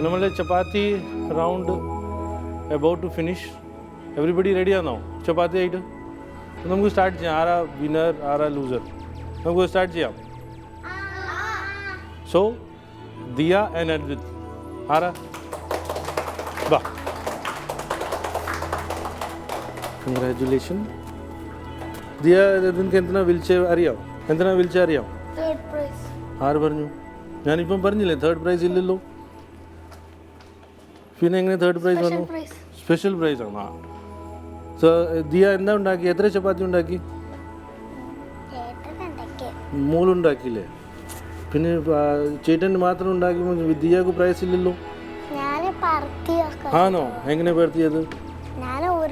നമ്മളുടെ chapati round about to finish. Everybody റെഡിയാണോ ചപ്പാത്തി ആയിട്ട്? നമുക്ക് സ്റ്റാർട്ട് ചെയ്യാം. ആരാ വിന്നർ, ആരാ ലൂസർ? നമുക്ക് സ്റ്റാർട്ട് ചെയ്യാം. സോ ദിയ ആൻഡ് അദ്വിത്, ആരാ? വാ, കൺഗ്രാറ്റുലേഷൻ. ദിയ, നിനക്ക് എന്തിനാ വിളിച്ച അറിയാം? എന്തിനാ വിളിച്ച അറിയാം? ആര് പറഞ്ഞു? ഞാനിപ്പം പറഞ്ഞില്ലേ തേർഡ് പ്രൈസ് ഇല്ലല്ലോ. പിന്നെ എങ്ങനെ തേർഡ് പ്രൈസ് വന്നു? സ്പെഷ്യൽ പ്രൈസ് ആണ്. സോ ദിയ എന്താ ഉണ്ടാക്കി? എത്ര ചപ്പാത്തി ഉണ്ടാക്കി? മൂന്നുണ്ടാക്കിയില്ലേ? പിന്നെ ചേട്ടൻ മാത്രം ഉണ്ടാക്കി, ദിയക്ക് പ്രൈസ് ഇല്ലല്ലോ. ആണോ? എങ്ങനെ പരത്തിയത്?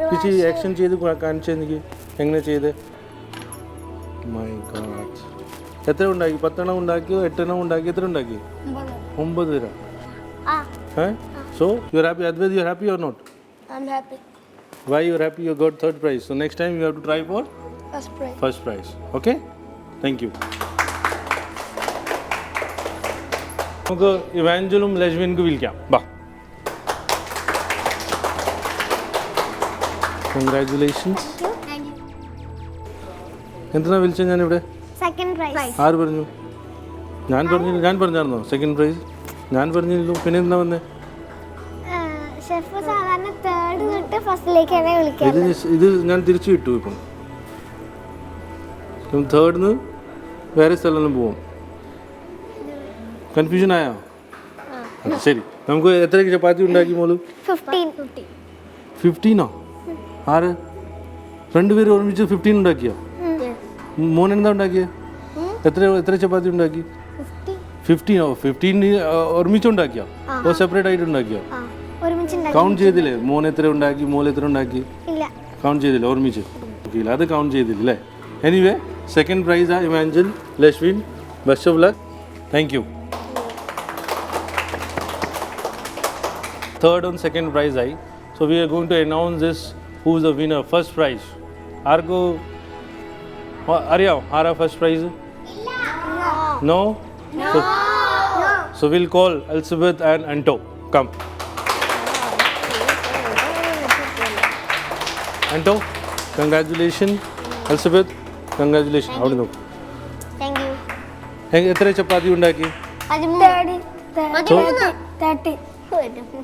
ചേച്ചി ആക്ഷൻ ചെയ്ത് കാണിച്ചേ എനിക്ക്, എങ്ങനെ ചെയ്തേ? My God. എത്ര ഉണ്ടാക്കി? 10 എണ്ണം ഉണ്ടാക്കിയോ? 8 എണ്ണം ഉണ്ടാക്കി? എത്ര ഉണ്ടാക്കി? 9 തരാം. So you're happy, Advait? You're happy or not? I'm happy. Why you're happy? You got third prize. So next time you have to try for first prize. Okay? Thank you. നമുക്ക് ഇവാഞ്ചലും ലജ്വിൻക്ക് വിളിക്കാം. ബാ. Congratulations. എന്തിനാ വിളിച്ചത് ഞാനിവിടെ? Second prize. ആര് പറഞ്ഞു? ഞാൻ പറഞ്ഞായിരുന്നോ second prize? ഞാൻ പറഞ്ഞില്ലല്ലോ. പിന്നെ എന്താ വന്നേ? ഷെഫ് സാധാരണ തേർഡ് തൊട്ട് ഫസ്റ്റിലേക്കാണ് വിളിക്കുക. ഇത് ഞാൻ തിരിച്ചു വിട്ടു. ഇപ്പം തേർഡിന് വേറെ സ്ഥലം പോവും. കൺഫ്യൂഷൻ ആയോ? ശരി, നമുക്ക് എത്ര ചപ്പാത്തി ഉണ്ടാക്കി മോള്? 15 ആര്? രണ്ടുപേരും ഒരുമിച്ച് 15 ഉണ്ടാക്കിയോ? മോൻ എന്താ ഉണ്ടാക്കിയത്? എത്ര ചപ്പാത്തി ഉണ്ടാക്കി? 15 ഒരുമിച്ച് ഉണ്ടാക്കിയോ? അതോ സെപ്പറേറ്റ് ആയിട്ട് ഉണ്ടാക്കിയോ? കൗണ്ട് ചെയ്തില്ലേ? മോൻ എത്ര ഉണ്ടാക്കി, മോൾ എത്ര ഉണ്ടാക്കി? കൗണ്ട് ചെയ്തില്ല, ഒരുമിച്ച് അത് കൗണ്ട് ചെയ്തില്ല അല്ലേ? എനിവേ, സെക്കൻഡ് പ്രൈസ് ആ Imanchal Lakshmin. Best of luck. Thank you. Third and second prize ആയി. So we are going to announce this, who is the winner. First prize. ആർക്കോ അറിയാം ആരാ first prize? No? So we'll call Elizabeth and Anto. Come. Anto, congratulations. Elizabeth, congratulations. How do you know? എത്ര ചപ്പാത്തി ഉണ്ടാക്കി?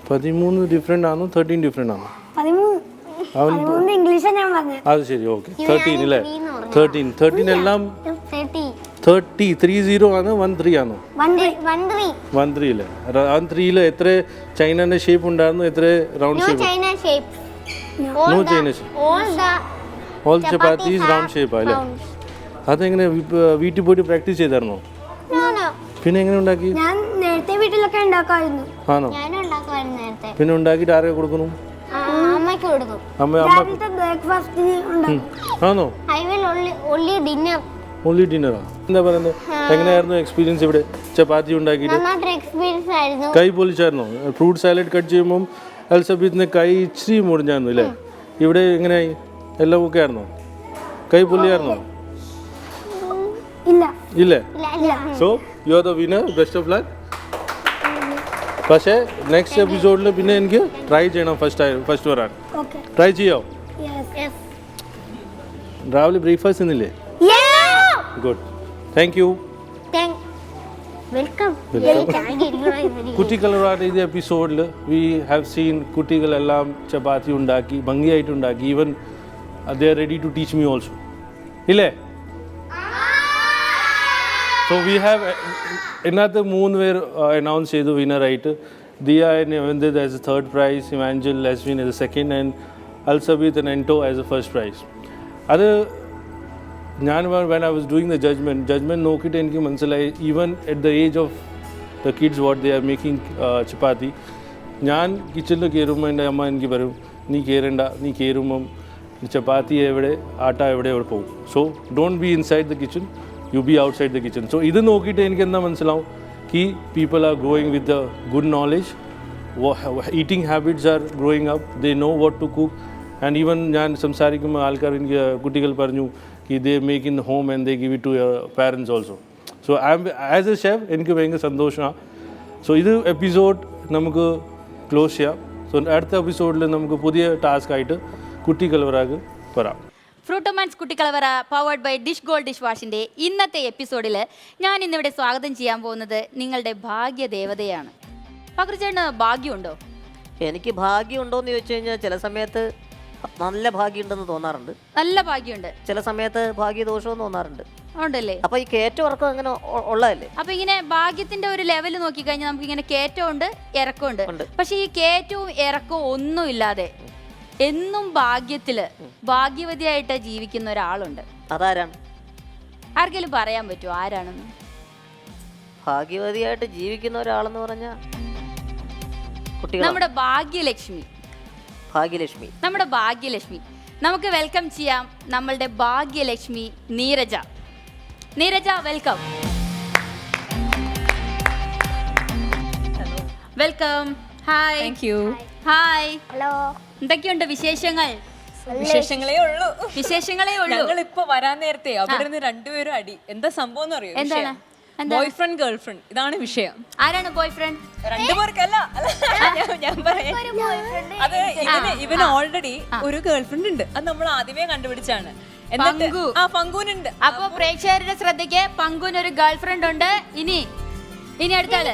13 different ആണോ 13 different ആണോ? അത് ശരി, okay. 13 അല്ലേ? 13 എല്ലാം 30 ആണ് 13 ആണോ? 13 അല്ലേ? 13 എത്ര ചൈനന്റെ ഷേപ്പ് ഉണ്ടായിരുന്നു, എത്ര round shape? No China shape. All chapatis round shape അല്ലേ? അതെങ്ങനെ വീട്ടിൽ പോയിട്ട് പ്രാക്ടീസ് ചെയ്തായിരുന്നോ? പിന്നെ എങ്ങനെ ഉണ്ടാക്കി? ഞാൻ നേരത്തെ വീട്ടിലൊക്കെ ഉണ്ടാക്കായിരുന്നു. ആണോ? പിന്നെ ഉണ്ടാക്കിയിട്ട് ആരെ കൊടുക്കുന്നു? അമ്മയ്ക്ക് കൊടുക്കും. ബ്രേക്ക്ഫാസ്റ്റിന് ആണോ? ഓൺലി ഡിന്നറാ? എന്താ പറയുന്നത്? എങ്ങനെയായിരുന്നു എക്സ്പീരിയൻസ് ഇവിടെ ചപ്പാത്തി ഉണ്ടാക്കിയിട്ട്? കൈ പൊളിച്ചായിരുന്നോ? ഫ്രൂട്ട് സാലഡ് കട്ട് ചെയ്യുമ്പോൾ എൽസബീത്തിൻ്റെ കൈ ഇച്ചിരി മുറിഞ്ഞായിരുന്നു അല്ലേ? ഇവിടെ എങ്ങനെയായി? എല്ലാം ഓക്കെ ആയിരുന്നോ? കൈ പൊള്ളിയായിരുന്നോ? ഇല്ലേ? So you are the winner. Best of luck. പക്ഷേ നെക്സ്റ്റ് എപ്പിസോഡിൽ പിന്നെ എനിക്ക് ട്രൈ ചെയ്യണം ഫസ്റ്റ് വരാൻ. ട്രൈ ചെയ്യോ? രാവിലെ ബ്രേക്ക്ഫാസ്റ്റ് ഇന്നില്ലേ? ഗുഡ്. Thank you. കുട്ടികളുടെ ഇത് എപ്പിസോഡിൽ വി ഹാവ് സീൻ കുട്ടികളെല്ലാം ചപ്പാത്തി ഉണ്ടാക്കി ഭംഗിയായിട്ടുണ്ടാക്കി. Even they are ready to teach me also ഇല്ലേ? സോ വി ഹാവ് ഇതിനകത്ത് 3 പേർ അനൗൺസ് ചെയ്തു വിന്നറായിട്ട്. Diya and Navandith as a third prize, Imanchal Laswin as a second, and Alsabeeth and Ento as a first prize. അത് ഞാൻ when I was doing the judgement നോക്കിയിട്ട് എനിക്ക് മനസ്സിലായി, even at the age of the kids what they are making chapati. ഞാൻ കിച്ചണിൽ കയറുമ്പോൾ എൻ്റെ അമ്മ എനിക്ക് പറയും, നീ കയറേണ്ട, നീ കയറുമ്പം ചപ്പാത്തി എവിടെ, ആട്ട എവിടെ പോകും. So don't be inside the kitchen, you be outside the kitchen. So ഇത് നോക്കിയിട്ട് എനിക്ക് എന്താ മനസ്സിലാവും കി people are growing with the good knowledge, eating habits are growing up, they know what to cook. And even ഞാൻ സംസാരിക്കുമ്പോൾ ആൾക്കാർ എനിക്ക് കുട്ടികൾ പറഞ്ഞു കി they make in home and they give it to your parents also. So as a chef എനിക്ക് ഭയങ്കര സന്തോഷമാണ്. സോ ഇത് എപ്പിസോഡ് നമുക്ക് ക്ലോസ് ചെയ്യാം. സോ അടുത്ത എപ്പിസോഡിൽ നമുക്ക് പുതിയ ടാസ്ക് ആയിട്ട് കുട്ടികളവരാഗ് വരാം. ഫ്രൂട്ടോമാൻസ് കുട്ടിക്കളവറ powered by Dish Gold dish വാഷിൻ്റെ ഇന്നത്തെ എപ്പിസോഡിൽ ഞാൻ ഇന്നിവിടെ സ്വാഗതം ചെയ്യാൻ പോകുന്നത് നിങ്ങളുടെ ഭാഗ്യദേവതയാണ്. പകർച്ചേട്ടന് ഭാഗ്യമുണ്ടോ? എനിക്ക് ഭാഗ്യമുണ്ടോയെന്ന് ചോദിച്ചു കഴിഞ്ഞാൽ ചില സമയത്ത് നല്ല ഭാഗ്യമുണ്ടെന്ന് തോന്നാറുണ്ട്. നല്ല ഭാഗ്യമുണ്ട്. ചില സമയത്ത് ഭാഗ്യദോഷവും തോന്നാറുണ്ട്. ഉണ്ടല്ലേ? അപ്പോൾ ഈ കയറ്റം ഇറക്കം അങ്ങനെ ഉള്ളതല്ലേ? അപ്പോൾ ഇങ്ങനെ ഭാഗ്യത്തിന്റെ ഒരു ലെവൽ നോക്കിക്കഴിഞ്ഞാൽ നമുക്ക് ഇങ്ങനെ കയറ്റമുണ്ട് ഇറക്കമുണ്ട്. പക്ഷേ ഈ കയറ്റവും ഇറക്കവും ഒന്നുമില്ലാതെ എന്നും ഭാഗ്യത്തില് ഭാഗ്യവതിയായിട്ട് ജീവിക്കുന്ന ഒരാളുണ്ട്. അതാരാണ്? ആർക്കെങ്കിലും പറയാൻ പറ്റുമോ ആരാണെന്ന്? ഭാഗ്യവതിയായിട്ട് ജീവിക്കുന്ന ഒരാളെന്ന് പറഞ്ഞാൽ നമ്മുടെ ഭാഗ്യലക്ഷ്മി. നമ്മുടെ ഭാഗ്യലക്ഷ്മി. നമുക്ക് വെൽക്കം ചെയ്യാം നമ്മളുടെ Bhagyalakshmi Neeraja. Neeraja, welcome. Welcome. Hi. Thank you. Hi. Hello. എന്തൊക്കെയുണ്ട് വിശേഷങ്ങൾ? വിശേഷങ്ങളേ ഉള്ളൂ. വിശേഷങ്ങളേ ഉള്ളൂ. ഞങ്ങൾ ഇപ്പൊ വരാൻ നേരത്തെ അവിടെ നിന്ന് രണ്ടുപേരും അടി. എന്താ സംഭവം എന്ന് അറിയോ? എന്താണ്? ബോയ് ഫ്രണ്ട് ഗേൾ ഫ്രണ്ട്, ഇതാണ് വിഷയം. ആരാണ് ബോയ് ഫ്രണ്ട്? രണ്ടുപേർക്കല്ല, ഞാൻ പറയാം. അത് ഇവന് ഓൾറെഡി ഒരു ഗേൾ ഫ്രണ്ട് ഉണ്ട്. അത് നമ്മൾ ആദ്യമേ കണ്ടുപിടിച്ചാണ്. പങ്കുനുണ്ട്. അപ്പൊ പ്രേക്ഷകരുടെ ശ്രദ്ധയ്ക്ക് പങ്കുനൊരു ഗേൾ ഫ്രണ്ട് ഉണ്ട്. ഇനി അടുത്താള്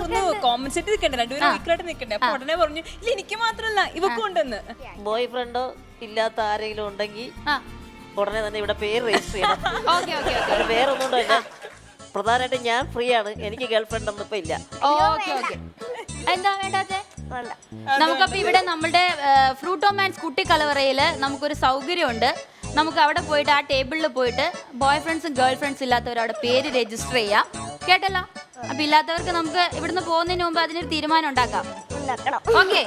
ഒന്ന് കോമ്പൻസേറ്റ് നിൽക്കണ്ടേ, രണ്ടുപേരും ഈക്വലായിട്ട് നിൽക്കണ്ടേ. അപ്പൊ ഉടനെ പറഞ്ഞു ഇല്ല എനിക്ക് മാത്രല്ല ഇവക്കും ഉണ്ടെന്ന്. ബോയ് ഫ്രണ്ടോ ഇല്ലാത്ത ആരെങ്കിലും ഉണ്ടെങ്കിൽ ഉടനെ തന്നെ ഇവിടെ പേര് രജിസ്റ്റർ ചെയ്യണം. ഓക്കെ. വേറൊന്നും പ്രധാനമായിട്ടും ഞാൻ ഫ്രീ ആണ്, എനിക്ക് ഗേൾ ഫ്രണ്ട് ഒന്നും ഇപ്പൊ ഇല്ല. Okay okay. എന്താ വേണ്ടാത്തെ? നമുക്കപ്പോ ഇവിടെ നമ്മുടെ ഫ്രൂട്ടോമാൻസ് കുട്ടി കലവറയിൽ നമുക്കൊരു സൗകര്യമുണ്ട്. നമുക്ക് അവിടെ പോയിട്ട് ആ ടേബിളിൽ പോയിട്ട് ബോയ് ഫ്രണ്ട്സും ഗേൾ ഫ്രണ്ട്സും ഇല്ലാത്തവർ അവിടെ പേര് രജിസ്റ്റർ ചെയ്യാം. കേട്ടല്ലോ? അപ്പൊ ഇല്ലാത്തവർക്ക് നമുക്ക് ഇവിടുന്ന് പോകുന്നതിന് മുമ്പ് അതിനൊരു തീരുമാനം ഉണ്ടാക്കാം. ഓക്കെ,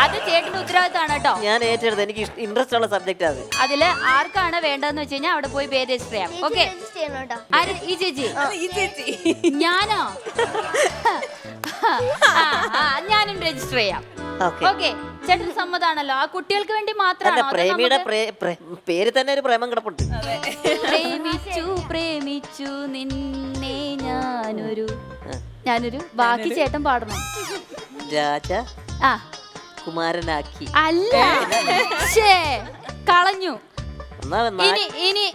അത് ചേട്ടന്റെ ഉത്തരവാദിത്തമാണ് കേട്ടോ. ഞാൻ ഏറ്റെടുത്ത്, എനിക്ക് ഇൻട്രസ്റ്റ് ഉള്ള സബ്ജക്റ്റ് അത്. അതില് ആർക്കാണ് വേണ്ടതെന്ന് വെച്ച് കഴിഞ്ഞാൽ അവിടെ പോയി പേര് രജിസ്റ്റർ ചെയ്യാം. ഓക്കെ, ഈ ചേച്ചി ഞാനോ? ഞാനും രജിസ്റ്റർ ചെയ്യാം. ഓക്കെ, ചേട്ടന് സമ്മതാണല്ലോ? ആ കുട്ടികൾക്ക് വേണ്ടി മാത്രമാണോ? പ്രേമിയുടെ പേര് തന്നെ ഒരു പ്രേമം കിടപ്പുണ്ട്. പ്രേമിച്ചു പ്രേമിച്ചു നിന്നെ ഞാനൊരു ബാക്കി ചേട്ടൻ പാടണം. രാജ ആ കുമാരനാക്കി അല്ല, കളഞ്ഞു. ഇനി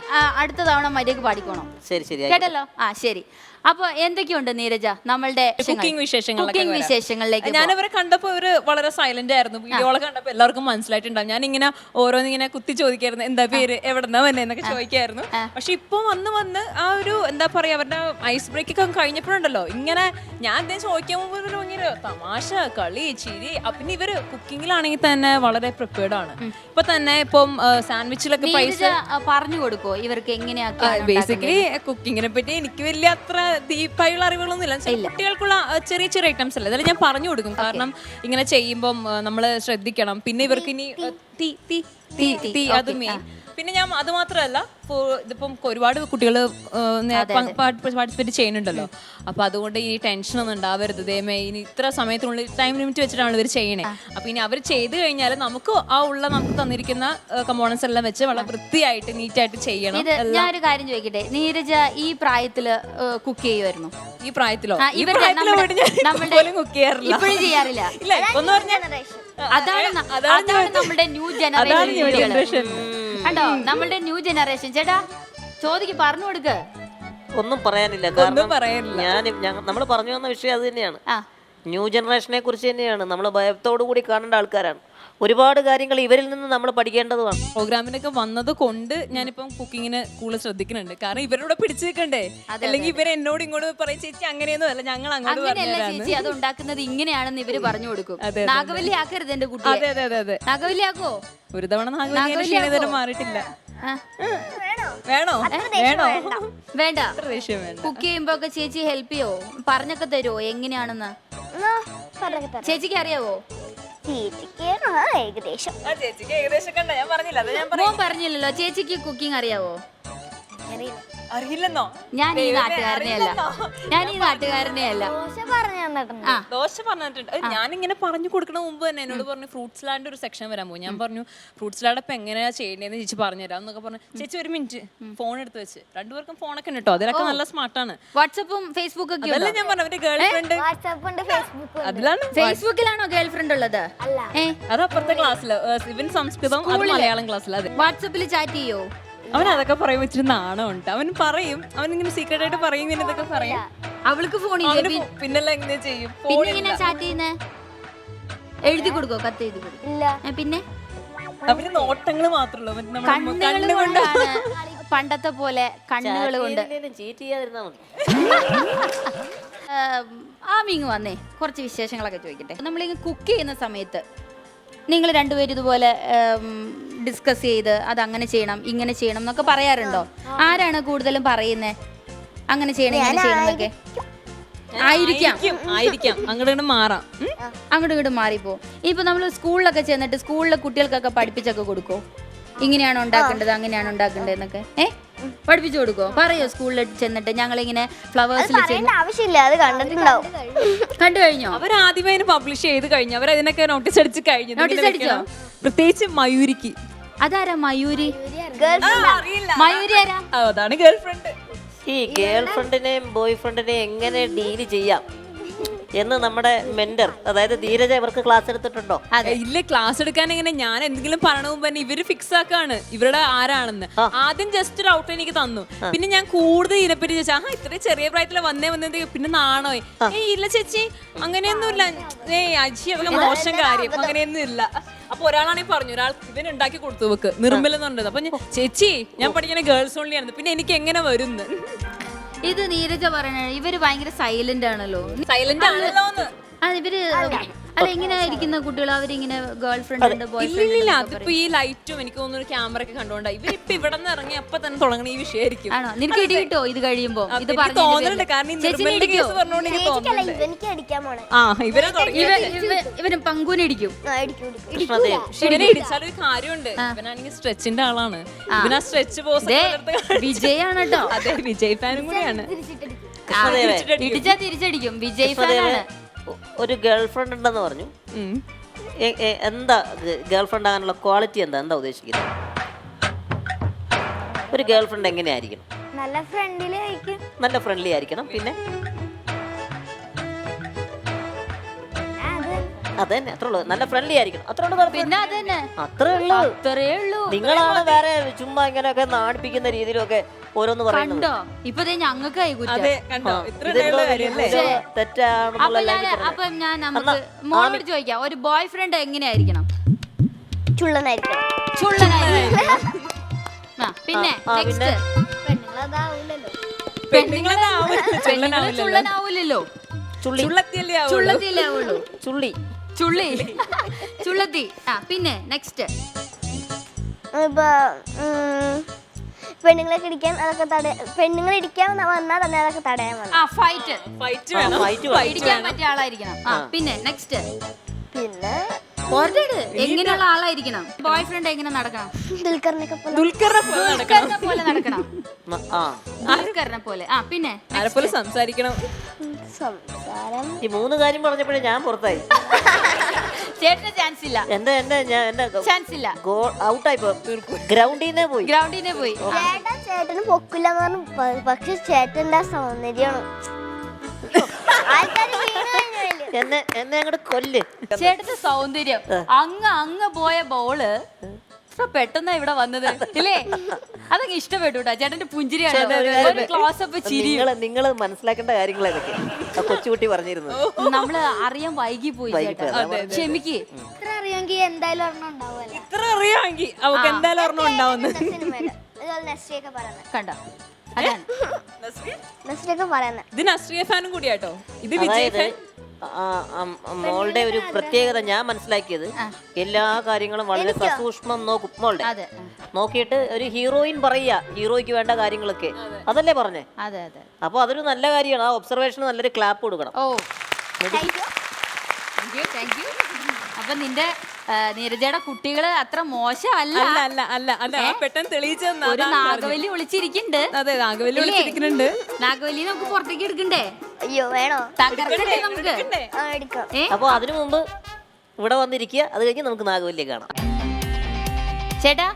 അടുത്ത തവണ മര്യാദക്ക് പാടിക്കോണം. ശരി ശരി, കേട്ടല്ലോ? ആ ശരി. അപ്പൊ എന്തൊക്കെയുണ്ട് നീരജ നമ്മളുടെ കുക്കിംഗ് വിശേഷങ്ങളിലേക്ക്? ഞാനവരെ കണ്ടപ്പോ ഇവര് വളരെ സൈലന്റ് ആയിരുന്നു. വീഡിയോകളെ കണ്ടപ്പോ എല്ലാവർക്കും മനസ്സിലായിട്ടുണ്ടാവും. ഞാൻ ഇങ്ങനെ ഓരോന്നിങ്ങനെ കുത്തി ചോദിക്കായിരുന്നു, എന്താ പേര്, എവിടെന്നാ വന്നെ എന്നൊക്കെ ചോദിക്കായിരുന്നു. പക്ഷെ ഇപ്പൊ വന്ന് ആ ഒരു എന്താ പറയാ, അവരുടെ ഐസ് ബ്രേക്ക് ഒക്കെ കഴിഞ്ഞപ്പോഴുണ്ടല്ലോ, ഇങ്ങനെ ഞാൻ എന്തെങ്കിലും ചോദിക്കാൻ ഭയങ്കര തമാശ, കളി, ചിരി. പിന്നെ ഇവര് കുക്കിങ്ങിലാണെങ്കിൽ തന്നെ വളരെ പ്രിപ്പയർഡ് ആണ്. ഇപ്പൊ തന്നെ ഇപ്പം സാൻഡ്വിച്ചിലൊക്കെ പൈസ പറഞ്ഞു കൊടുക്കോ ഇവർക്ക് എങ്ങനെയാ? ബേസിക്കലി കുക്കിങ്ങിനെ പറ്റി എനിക്ക് വലിയ അത്ര ഡീപ്പായുള്ള അറിവുകളൊന്നും ഇല്ല. കുട്ടികൾക്കുള്ള ചെറിയ ചെറിയ ഐറ്റംസ് അല്ലേ, അതെല്ലാം ഞാൻ പറഞ്ഞു കൊടുക്കും. കാരണം ഇങ്ങനെ ചെയ്യുമ്പം നമ്മൾ ശ്രദ്ധിക്കണം. പിന്നെ ഇവർക്ക് ഇനി തീ അത് മെയിൻ. പിന്നെ ഞാൻ അത് മാത്രമല്ല, ഇതിപ്പം ഒരുപാട് കുട്ടികൾ പാർട്ടിസിപ്പേറ്റ് ചെയ്യുന്നുണ്ടല്ലോ. അപ്പൊ അതുകൊണ്ട് ഈ ടെൻഷനൊന്നും ഉണ്ടാവരുത്. ദൈവമേ, ഇനി ഇത്ര സമയത്തിനുള്ളിൽ ടൈം ലിമിറ്റ് വെച്ചിട്ടാണ് ഇവർ ചെയ്യണേ. അപ്പൊ ഇനി അവർ ചെയ്ത് കഴിഞ്ഞാൽ നമുക്ക് നമുക്ക് തന്നിരിക്കുന്ന കമ്പോണൻസ് എല്ലാം വെച്ച് വളരെ വൃത്തിയായിട്ട് നീറ്റായിട്ട് ചെയ്യണം. ഞാൻ ഒരു കാര്യം ചോദിക്കട്ടെ, നീരജ ഈ പ്രായത്തില് കുക്ക് ചെയ്യുമായിരുന്നു? ഈ പ്രായത്തിലോ? കുക്ക് ചെയ്യാറില്ല. ഇപ്പോഴും ചെയ്യാറില്ല? ഇല്ല, ഇപ്പൊന്ന് പറഞ്ഞാൽ അതാണ് നമ്മുടെ ന്യൂ ജനറേഷൻ. കണ്ടോ, നമ്മളുടെ ന്യൂ ജനറേഷൻ. ചേട്ടാ ചോദിക്ക്, പറഞ്ഞു കൊടുക്ക്. ഒന്നും പറയാനില്ല, കാരണം നമ്മൾ പറഞ്ഞു വന്ന വിഷയം അത് തന്നെയാണ്. ന്യൂ ജനറേഷനെ കുറിച്ച് തന്നെയാണ്. നമ്മൾ ഭയത്തോടു കൂടി കാണേണ്ട ആൾക്കാരാണ്. ഒരുപാട് കാര്യങ്ങൾ ഇവരിൽ നിന്ന് നമ്മൾ പഠിക്കേണ്ടതുമാണ്. പ്രോഗ്രാമിനൊക്കെ വന്നത് കൊണ്ട് ഞാനിപ്പം കുക്കിങ്ങിന് കൂടുതൽ ശ്രദ്ധിക്കുന്നുണ്ട്. കാരണം ഇവരോട് പിടിച്ചു നിൽക്കണ്ടേ, അല്ലെങ്കിൽ ഇവരെ എന്നോട് ഇങ്ങോട്ട് പറയും ചേച്ചി അങ്ങനെയൊന്നും അല്ല, ഞങ്ങൾ ചേച്ചി അത് ഉണ്ടാക്കുന്നത് ഇങ്ങനെയാണെന്ന് ഇവര് പറഞ്ഞു കൊടുക്കും. നാഗവല്ലി ആക്കരുത് എന്റെ കുട്ടി. അതെ അതെ അതെ അതെ, നാഗവല്ലി ആക്കോ? ഒരു തവണ നാഗവല്ലി മാറിയിട്ടില്ല. വേണോ? വേണ്ട. കുക്ക് ചെയ്യുമ്പോ ഒക്കെ ചേച്ചി ഹെൽപ്പ് ചെയ്യോ? പറഞ്ഞൊക്കെ തരുമോ എങ്ങനെയാണെന്ന്? ചേച്ചിക്ക് അറിയാവോ? ഏകദേശം. മോൻ പറഞ്ഞില്ലല്ലോ, ചേച്ചിക്ക് കുക്കിംഗ് അറിയാവോ? അറിയില്ലെന്നോ? ഞാൻ ഈ നാട്ടുകാരനെ അല്ല. ദോശ പറഞ്ഞിട്ടുണ്ട്. ഞാനിങ്ങനെ പറഞ്ഞു കൊടുക്കണ മുമ്പ് തന്നെ എന്നോട് പറഞ്ഞു ഫ്രൂട്ട്സ് ലാൻഡ് ഒരു സെക്ഷൻ വരാൻ പോകും. ഞാൻ പറഞ്ഞു ഫ്രൂട്ട്സ് ലാൻഡ് ഇപ്പൊ എങ്ങനെയാ ചെയ്യേണ്ടതെന്ന് ചേച്ചി പറഞ്ഞുതരാം എന്നൊക്കെ പറഞ്ഞു. ചേച്ചി ഒരു മിനിറ്റ് ഫോൺ എടുത്ത് വെച്ച്, രണ്ടുപേർക്കും ഫോണൊക്കെ ഉണ്ട് കേട്ടോ, അതിലൊക്കെ നല്ല സ്മാർട്ടാണ്. വാട്സപ്പും ഫേസ്ബുക്കും ഒക്കെ അതല്ല ഞാൻ പറഞ്ഞു, അവന്റെ ഗേൾ ഫ്രണ്ട് അതിലാണ്. ഫേസ്ബുക്കിലാണോ ഗേൾ ഫ്രണ്ട് ഉള്ളത്? അത് അപ്പുറത്തെ ക്ലാസ്സില്, ഇവൻ സംസ്കൃതം, അത് മലയാളം ക്ലാസ്സിൽ. അതെ, വാട്സപ്പിൽ ചാറ്റ് ചെയ്യോ? അവൻ അതൊക്കെ പറയും, വെച്ചിട്ട് നാണമുണ്ട്. അവൻ പറയും, അവൻ ഇങ്ങനെ സീക്രട്ട് ആയിട്ട് പറയും, ഇങ്ങനെ ഇതൊക്കെ പറയും. അവൾക്ക് ഫോണില്ല, പിന്നെല്ലാം എങ്ങനെ ചെയ്യും? പിന്നെ ചാറ്റ് ചെയ്യുന്നേ? എഴുതി കൊടുക്കോ? കത്ത് എഴുതി കൊടുക്കും? പിന്നെ അവര് നോട്ടങ്ങൾ മാത്രമല്ലോ, കണ്ണുകൊണ്ടാണ്. പണ്ടത്തെ പോലെ കണ്ണുകൾ കൊണ്ട് ചീറ്റ് ചെയ്യാതിരുന്നാ മതി. ആമിങ് വന്നേ, കുറച്ച് വിശേഷങ്ങളൊക്കെ ചോദിക്കട്ടെ. നമ്മളിങ്ങനെ കുക്ക് ചെയ്യുന്ന സമയത്ത് നിങ്ങൾ രണ്ടുപേരും ഇതുപോലെ ഡിസ്കസ് ചെയ്ത് അത് അങ്ങനെ ചെയ്യണം ഇങ്ങനെ ചെയ്യണം എന്നൊക്കെ പറയാറുണ്ടോ? ആരാണ് കൂടുതലും പറയുന്നേ അങ്ങനെ ചെയ്യണം ഇങ്ങനെ ചെയ്യണം എന്നൊക്കെ? ആയിരിക്കാം, അങ്ങോട്ട് മാറാം, അങ്ങോട്ടും ഇങ്ങോട്ടും മാറിപ്പോ. ഇപ്പൊ നമ്മൾ സ്കൂളിലൊക്കെ ചെന്നിട്ട് സ്കൂളിലെ കുട്ടികൾക്കൊക്കെ പഠിപ്പിച്ചൊക്കെ കൊടുക്കോ? ഇങ്ങനെയാണോ ഉണ്ടാക്കേണ്ടത്, അങ്ങനെയാണോ ഉണ്ടാക്കേണ്ടത് എന്നൊക്കെ പഠിപ്പിച്ചു കൊടുക്കോ? പറയോ സ്കൂളിൽ ചെന്നിട്ട് ഞങ്ങളിങ്ങനെ ഫ്ലവേഴ്സിൽ ആവശ്യമില്ല, അത് കണ്ടിട്ടുണ്ടാവും. കണ്ടു കഴിഞ്ഞോ? അവർ ആദ്യമേ പബ്ലിഷ് ചെയ്ത് കഴിഞ്ഞു, അവർ അതിനൊക്കെ നോട്ടീസ് അടിച്ച് കഴിഞ്ഞു. നോട്ടീസ് അടിച്ചോ? പ്രത്യേകിച്ച് മയൂരിക്ക്. അതാരാ മയൂരി? മയൂരി ആരാ? അതാണ് ഗേൾ ഫ്രണ്ട്. ഈ ഗേൾ ഫ്രണ്ടിനെയും ബോയ് ഫ്രണ്ടിനെയും എങ്ങനെ ഡീല് ചെയ്യാം എന്ന് നമ്മുടെ മെന്റർ, അതായത് ധീരജ, ഇവർക്ക് ക്ലാസ് എടുത്തിട്ടുണ്ടോ? ഇല്ല, ക്ലാസ് എടുക്കാൻ എങ്ങനെ, ഞാൻ എന്തെങ്കിലും പറയണ മുമ്പ് തന്നെ ഇവര് ഫിക്സ് ആക്കാണ് ഇവരുടെ ആരാണെന്ന്. ആദ്യം ജസ്റ്റ് ഒരു ഔട്ട് എനിക്ക് തന്നു, പിന്നെ ഞാൻ കൂടുതൽ ഇതിനെപ്പറ്റി ചോദിച്ചാൽ ഇത്രയും ചെറിയ പ്രായത്തില് വന്നേ പിന്നെ നാണോ? ഇല്ല ചേച്ചി അങ്ങനെയൊന്നുമില്ല, അജി അതൊക്കെ മോശം കാര്യം, അങ്ങനെയൊന്നും ഇല്ല. അപ്പൊ ഒരാളാണെങ്കിൽ പറഞ്ഞു, ഒരാൾ ഇവൻ ഉണ്ടാക്കി കൊടുത്തു വെക്ക് നിർമ്മലെന്നുണ്ടത്. അപ്പൊ ചേച്ചി ഞാൻ പഠിക്കുന്ന ഗേൾസ് ഓൺലി ആണ്, പിന്നെ എനിക്ക് എങ്ങനെ വരുന്ന് ഇത് നീരജ പറയണ ഇവര് ഭയങ്കര സൈലന്റ് ആണല്ലോ. സൈലന്റ് ആണല്ലോന്ന്. ഇവര് അല്ല ഇങ്ങനെ ഇരിക്കുന്ന കുട്ടികൾ അവരിങ്ങനെ ഗേൾ ഫ്രണ്ട് ഉണ്ട് ബോയ് ഫ്രണ്ട് ഇല്ല, അതിപ്പോ ഈ ലൈറ്റും എനിക്ക് തോന്നുന്നു ക്യാമറ ഒക്കെ കണ്ടോണ്ടാ ഇവരിപ്പൊ ഇവിടെ നിന്ന് ഇറങ്ങി അപ്പൊ തന്നെ തുടങ്ങണ ഈ വിഷയമായിരിക്കും. ആണോ? നിനക്ക് ഇടി കിട്ടോ ഇത് കഴിയുമ്പോ? ഇത് തോന്നുന്നുണ്ട്, കാരണം ഈ നിർബന്ധ കേസ് പറഞ്ഞോണ്ട് എനിക്ക് തോന്നുന്നുണ്ട്. എനിക്ക് അടിക്കാൻ പോണേ. ആ ഇവരെ തുടങ്ങി. ഇവന് പങ്കുവിനെ ഇടിക്കും. ഇവനെ ഇടിച്ചാലൊരു കാര്യമുണ്ട്, ഇവനാണെങ്കിൽ സ്ട്രെച്ചിന്റെ ആളാണ്. ഇവനാ സ്ട്രെച്ച് പോസ് വിജയാണ് കേട്ടോ. അതെ, വിജയ് ഫാനും കൂടിയാണ്. ഇടിച്ചാ തിരിച്ചടിക്കും. വിജയ് ഫാനാണ്. ഒരു ഗേൾ ഫ്രണ്ട് ഉണ്ടെന്ന് പറഞ്ഞു. എന്താ ഗേൾ ഫ്രണ്ട് ആകാനുള്ള ക്വാളിറ്റി എന്താ ഉദ്ദേശിക്കുന്നത്? ഒരു ഗേൾ ഫ്രണ്ട് എങ്ങനെയായിരിക്കണം? നല്ല ഫ്രണ്ട്ലി ആയിരിക്കണം. പിന്നെ അതന്നെ, അത്രേ ഉള്ളൂ. നല്ല ഫ്രണ്ട്ലി ആയിരിക്കണം, അത്രേ ഉള്ളൂ. പിന്നെ അതന്നെ, അത്രേ ഉള്ളൂ. നിങ്ങളാണ് വേറെ ചുമ്മാ ഇങ്ങനെയൊക്കെ നാണിപ്പിക്കുന്ന രീതിയിലൊക്കെ ഓരോന്ന് പറയുന്നത്. കണ്ടോ ഇപ്പൊ ഞങ്ങൾക്കായി അപ്പൊ ഞാൻ നമുക്ക് മോളോട് ചോദിക്കാം, ഒരു ബോയ് ഫ്രണ്ട് എങ്ങനെയായിരിക്കണം? ചുള്ളനായിരിക്കണം. പിന്നെ നെക്സ്റ്റ് ചുള്ളനാവൂലല്ലോ. ചുള്ളത്തിയല്ലേ ആവുള്ളൂ. ചുള്ളത്തി. പിന്നെ നെക്സ്റ്റ് പെണ്ണുങ്ങളെ ഇടിക്കാൻ അതൊക്കെ പെണ്ണുങ്ങൾ ഇടിക്കാൻ വന്നാൽ തന്നെ അതൊക്കെ തടയാൻ ഇടിക്കാൻ പറ്റിയ ആളായിരിക്കണം. പിന്നെ നെക്സ്റ്റ് പിന്നെ എങ്ങനെയുള്ള ആളായിരിക്കണം? ബോയ് ഫ്രണ്ട് എങ്ങനെ നടക്കണം? ദുൽഖറിനെ പോലെ നടക്കണം. ദുൽഖറിനെ പോലെ. പിന്നെ സംസാരിക്കണം. സംസാരം. ഈ 3 കാര്യം പറഞ്ഞപ്പോഴേ ഞാൻ പുറത്തായി. ചേട്ടന് ചാൻസ് ഇല്ല. ചാൻസ് ഇല്ല. ഔട്ടായി ഗ്രൗണ്ടിനെ പോയി. ചേട്ടന് പൊക്കില്ല എന്ന് പറഞ്ഞു. പക്ഷെ ചേട്ടന്റെ സൗന്ദര്യമാണ്. എന്നെ അങ്ങോട്ട് കൊല്ല്. ചേട്ടന്റെ സൗന്ദര്യം അങ്ങ് പോയ ബോള് പെട്ടെന്നാ ഇവിടെ വന്നത് ഇല്ലേ? അതങ്ങ് ഇഷ്ടപ്പെട്ടു കേട്ടോ. ചേട്ടന്റെ പുഞ്ചിരിയാണ്, ക്ലോസപ്പ് ചിരി. നിങ്ങൾ മനസ്സിലാക്കേണ്ട കാര്യങ്ങൾ ഏതൊക്കെ കൊച്ചുകുട്ടി പറഞ്ഞിരുന്നു. നമ്മള് അറിയാൻ വൈകി പോയി ചേട്ടാ, ക്ഷമിക്ക്. ഇത്ര അറിയാമെങ്കിൽ എന്തായാലും ഒരെണ്ണം ഉണ്ടാവുമല്ലോ. ഇത്ര അറിയാമെങ്കിൽ അവക്ക് എന്തായാലും ഒരെണ്ണം ഉണ്ടാവുന്നു. കണ്ടോ? അതാണ് ഇത് നസ്രിയ ഫാനും കൂടിയാട്ടോ. ഇത് വിജയ് ഫാൻ. മോളുടെ ഒരു പ്രത്യേകത ഞാൻ മനസ്സിലാക്കിയത്, എല്ലാ കാര്യങ്ങളും വളരെ സസൂക്ഷ്മം നോക്കും മോളുടെ. നോക്കിയിട്ട് ഒരു ഹീറോയിൻ പറയുക, ഹീറോയ്ക്ക് വേണ്ട കാര്യങ്ങളൊക്കെ അതല്ലേ പറഞ്ഞേ. അപ്പൊ അതൊരു നല്ല കാര്യമാണ്. ആ ഒബ്സർവേഷൻ നല്ലൊരു ക്ലാപ്പ് കൊടുക്കണം. അപ്പൊ നിന്റെ നീരജയുടെ കുട്ടികള് അത്ര മോശമല്ല. പെട്ടെന്ന് തെളിയിച്ചു. ഒരു നാഗവല്ലി വിളിച്ചിരിക്കുന്നുണ്ട്. അതെ, നാഗവല്ലി വിളിച്ചിരിക്കുന്നുണ്ട്. നാഗവല്ലി നമുക്ക് പുറത്തേക്ക് എടുക്കണ്ടേ? അയ്യോ വേണോ? തകർക്കണ്ടേ നമുക്ക്? അപ്പൊ അതിനു മുമ്പ് ഇവിടെ വന്നിരിക്കുക, അത് കഴിഞ്ഞ് നമുക്ക് നാഗവല്ലിയെ കാണാം. ചേട്ടാ,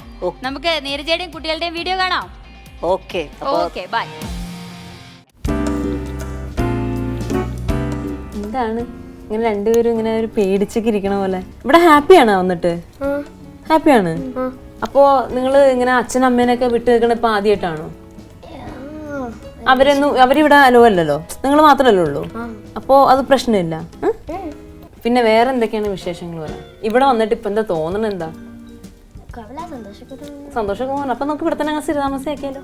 നമുക്ക് നീരജയുടെയും കുട്ടികളുടെയും വീഡിയോ കാണാം. Okay bye. എന്താണ് ഇങ്ങനെ രണ്ടുപേരും ഇങ്ങനെ ഒരു പേടിച്ചൊക്കെ ഇരിക്കണ പോലെ? ഇവിടെ ഹാപ്പിയാണോ വന്നിട്ട്? ഹാപ്പിയാണ്. അപ്പോ നിങ്ങള് ഇങ്ങനെ അച്ഛനും അമ്മേനൊക്കെ വിട്ടു നിൽക്കണ ഇപ്പൊ ആദ്യമായിട്ടാണോ? അവരിവിടെ അലോവല്ലോ, നിങ്ങൾ മാത്രമല്ലേ ഉള്ളൂ. അപ്പോ അത് പ്രശ്നമില്ല. പിന്നെ വേറെ എന്തൊക്കെയാണ് വിശേഷങ്ങൾ പറയാം? ഇവിടെ വന്നിട്ട് ഇപ്പൊ എന്താ തോന്നണ? എന്താ സന്തോഷമൊക്കെ തോന്നണം. അപ്പൊ നമുക്ക് ഇവിടെ തന്നെ സ്ഥിരതാമസയാക്കിയാലോ?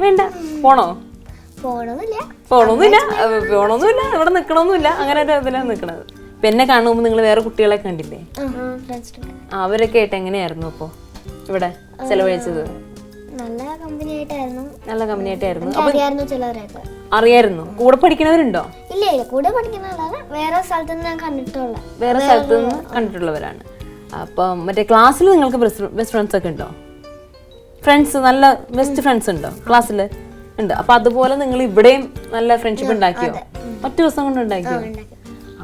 വേണ്ട, പോണോ? പോണൊന്നുമില്ല, ഇവിടെ നിക്കണമൊന്നുമില്ല. അങ്ങനെ ഒരു ഇതിലാണ് നിക്കണത്. ഇപ്പൊ എന്നെ കാണുമ്പോ നിങ്ങൾ വേറെ കുട്ടികളെ കണ്ടില്ലേ? അവരൊക്കെ ആയിട്ട് എങ്ങനെയായിരുന്നു അപ്പൊ ഇവിടെ ചെലവഴിച്ചത്? നല്ല കമ്പനി ആയിട്ടായിരുന്നു. അറിയായിരുന്നു. കൂടെ പഠിക്കണവരുണ്ടോ? ഇല്ല, കൂടെ പഠിക്കുന്നതല്ല, വേറെ സ്ഥലത്ത് നിന്ന് കണ്ടിട്ടുള്ളവരാണ്. അപ്പൊ മറ്റേ ക്ലാസ്സിൽ നിങ്ങൾക്ക് ബെസ്റ്റ് ഫ്രണ്ട്സ് ഒക്കെ ഉണ്ടോ? ഫ്രണ്ട്സ്, നല്ല ബെസ്റ്റ് ഫ്രണ്ട്സ് ഉണ്ടോ ക്ലാസ്സില്? ഉണ്ട്. അപ്പൊ അതുപോലെ നിങ്ങൾ ഇവിടെയും നല്ല ഫ്രണ്ട്ഷിപ്പ് ഉണ്ടാക്കിയോ? ഒറ്റ ദിവസം കൊണ്ട് ഉണ്ടാക്കിയോ?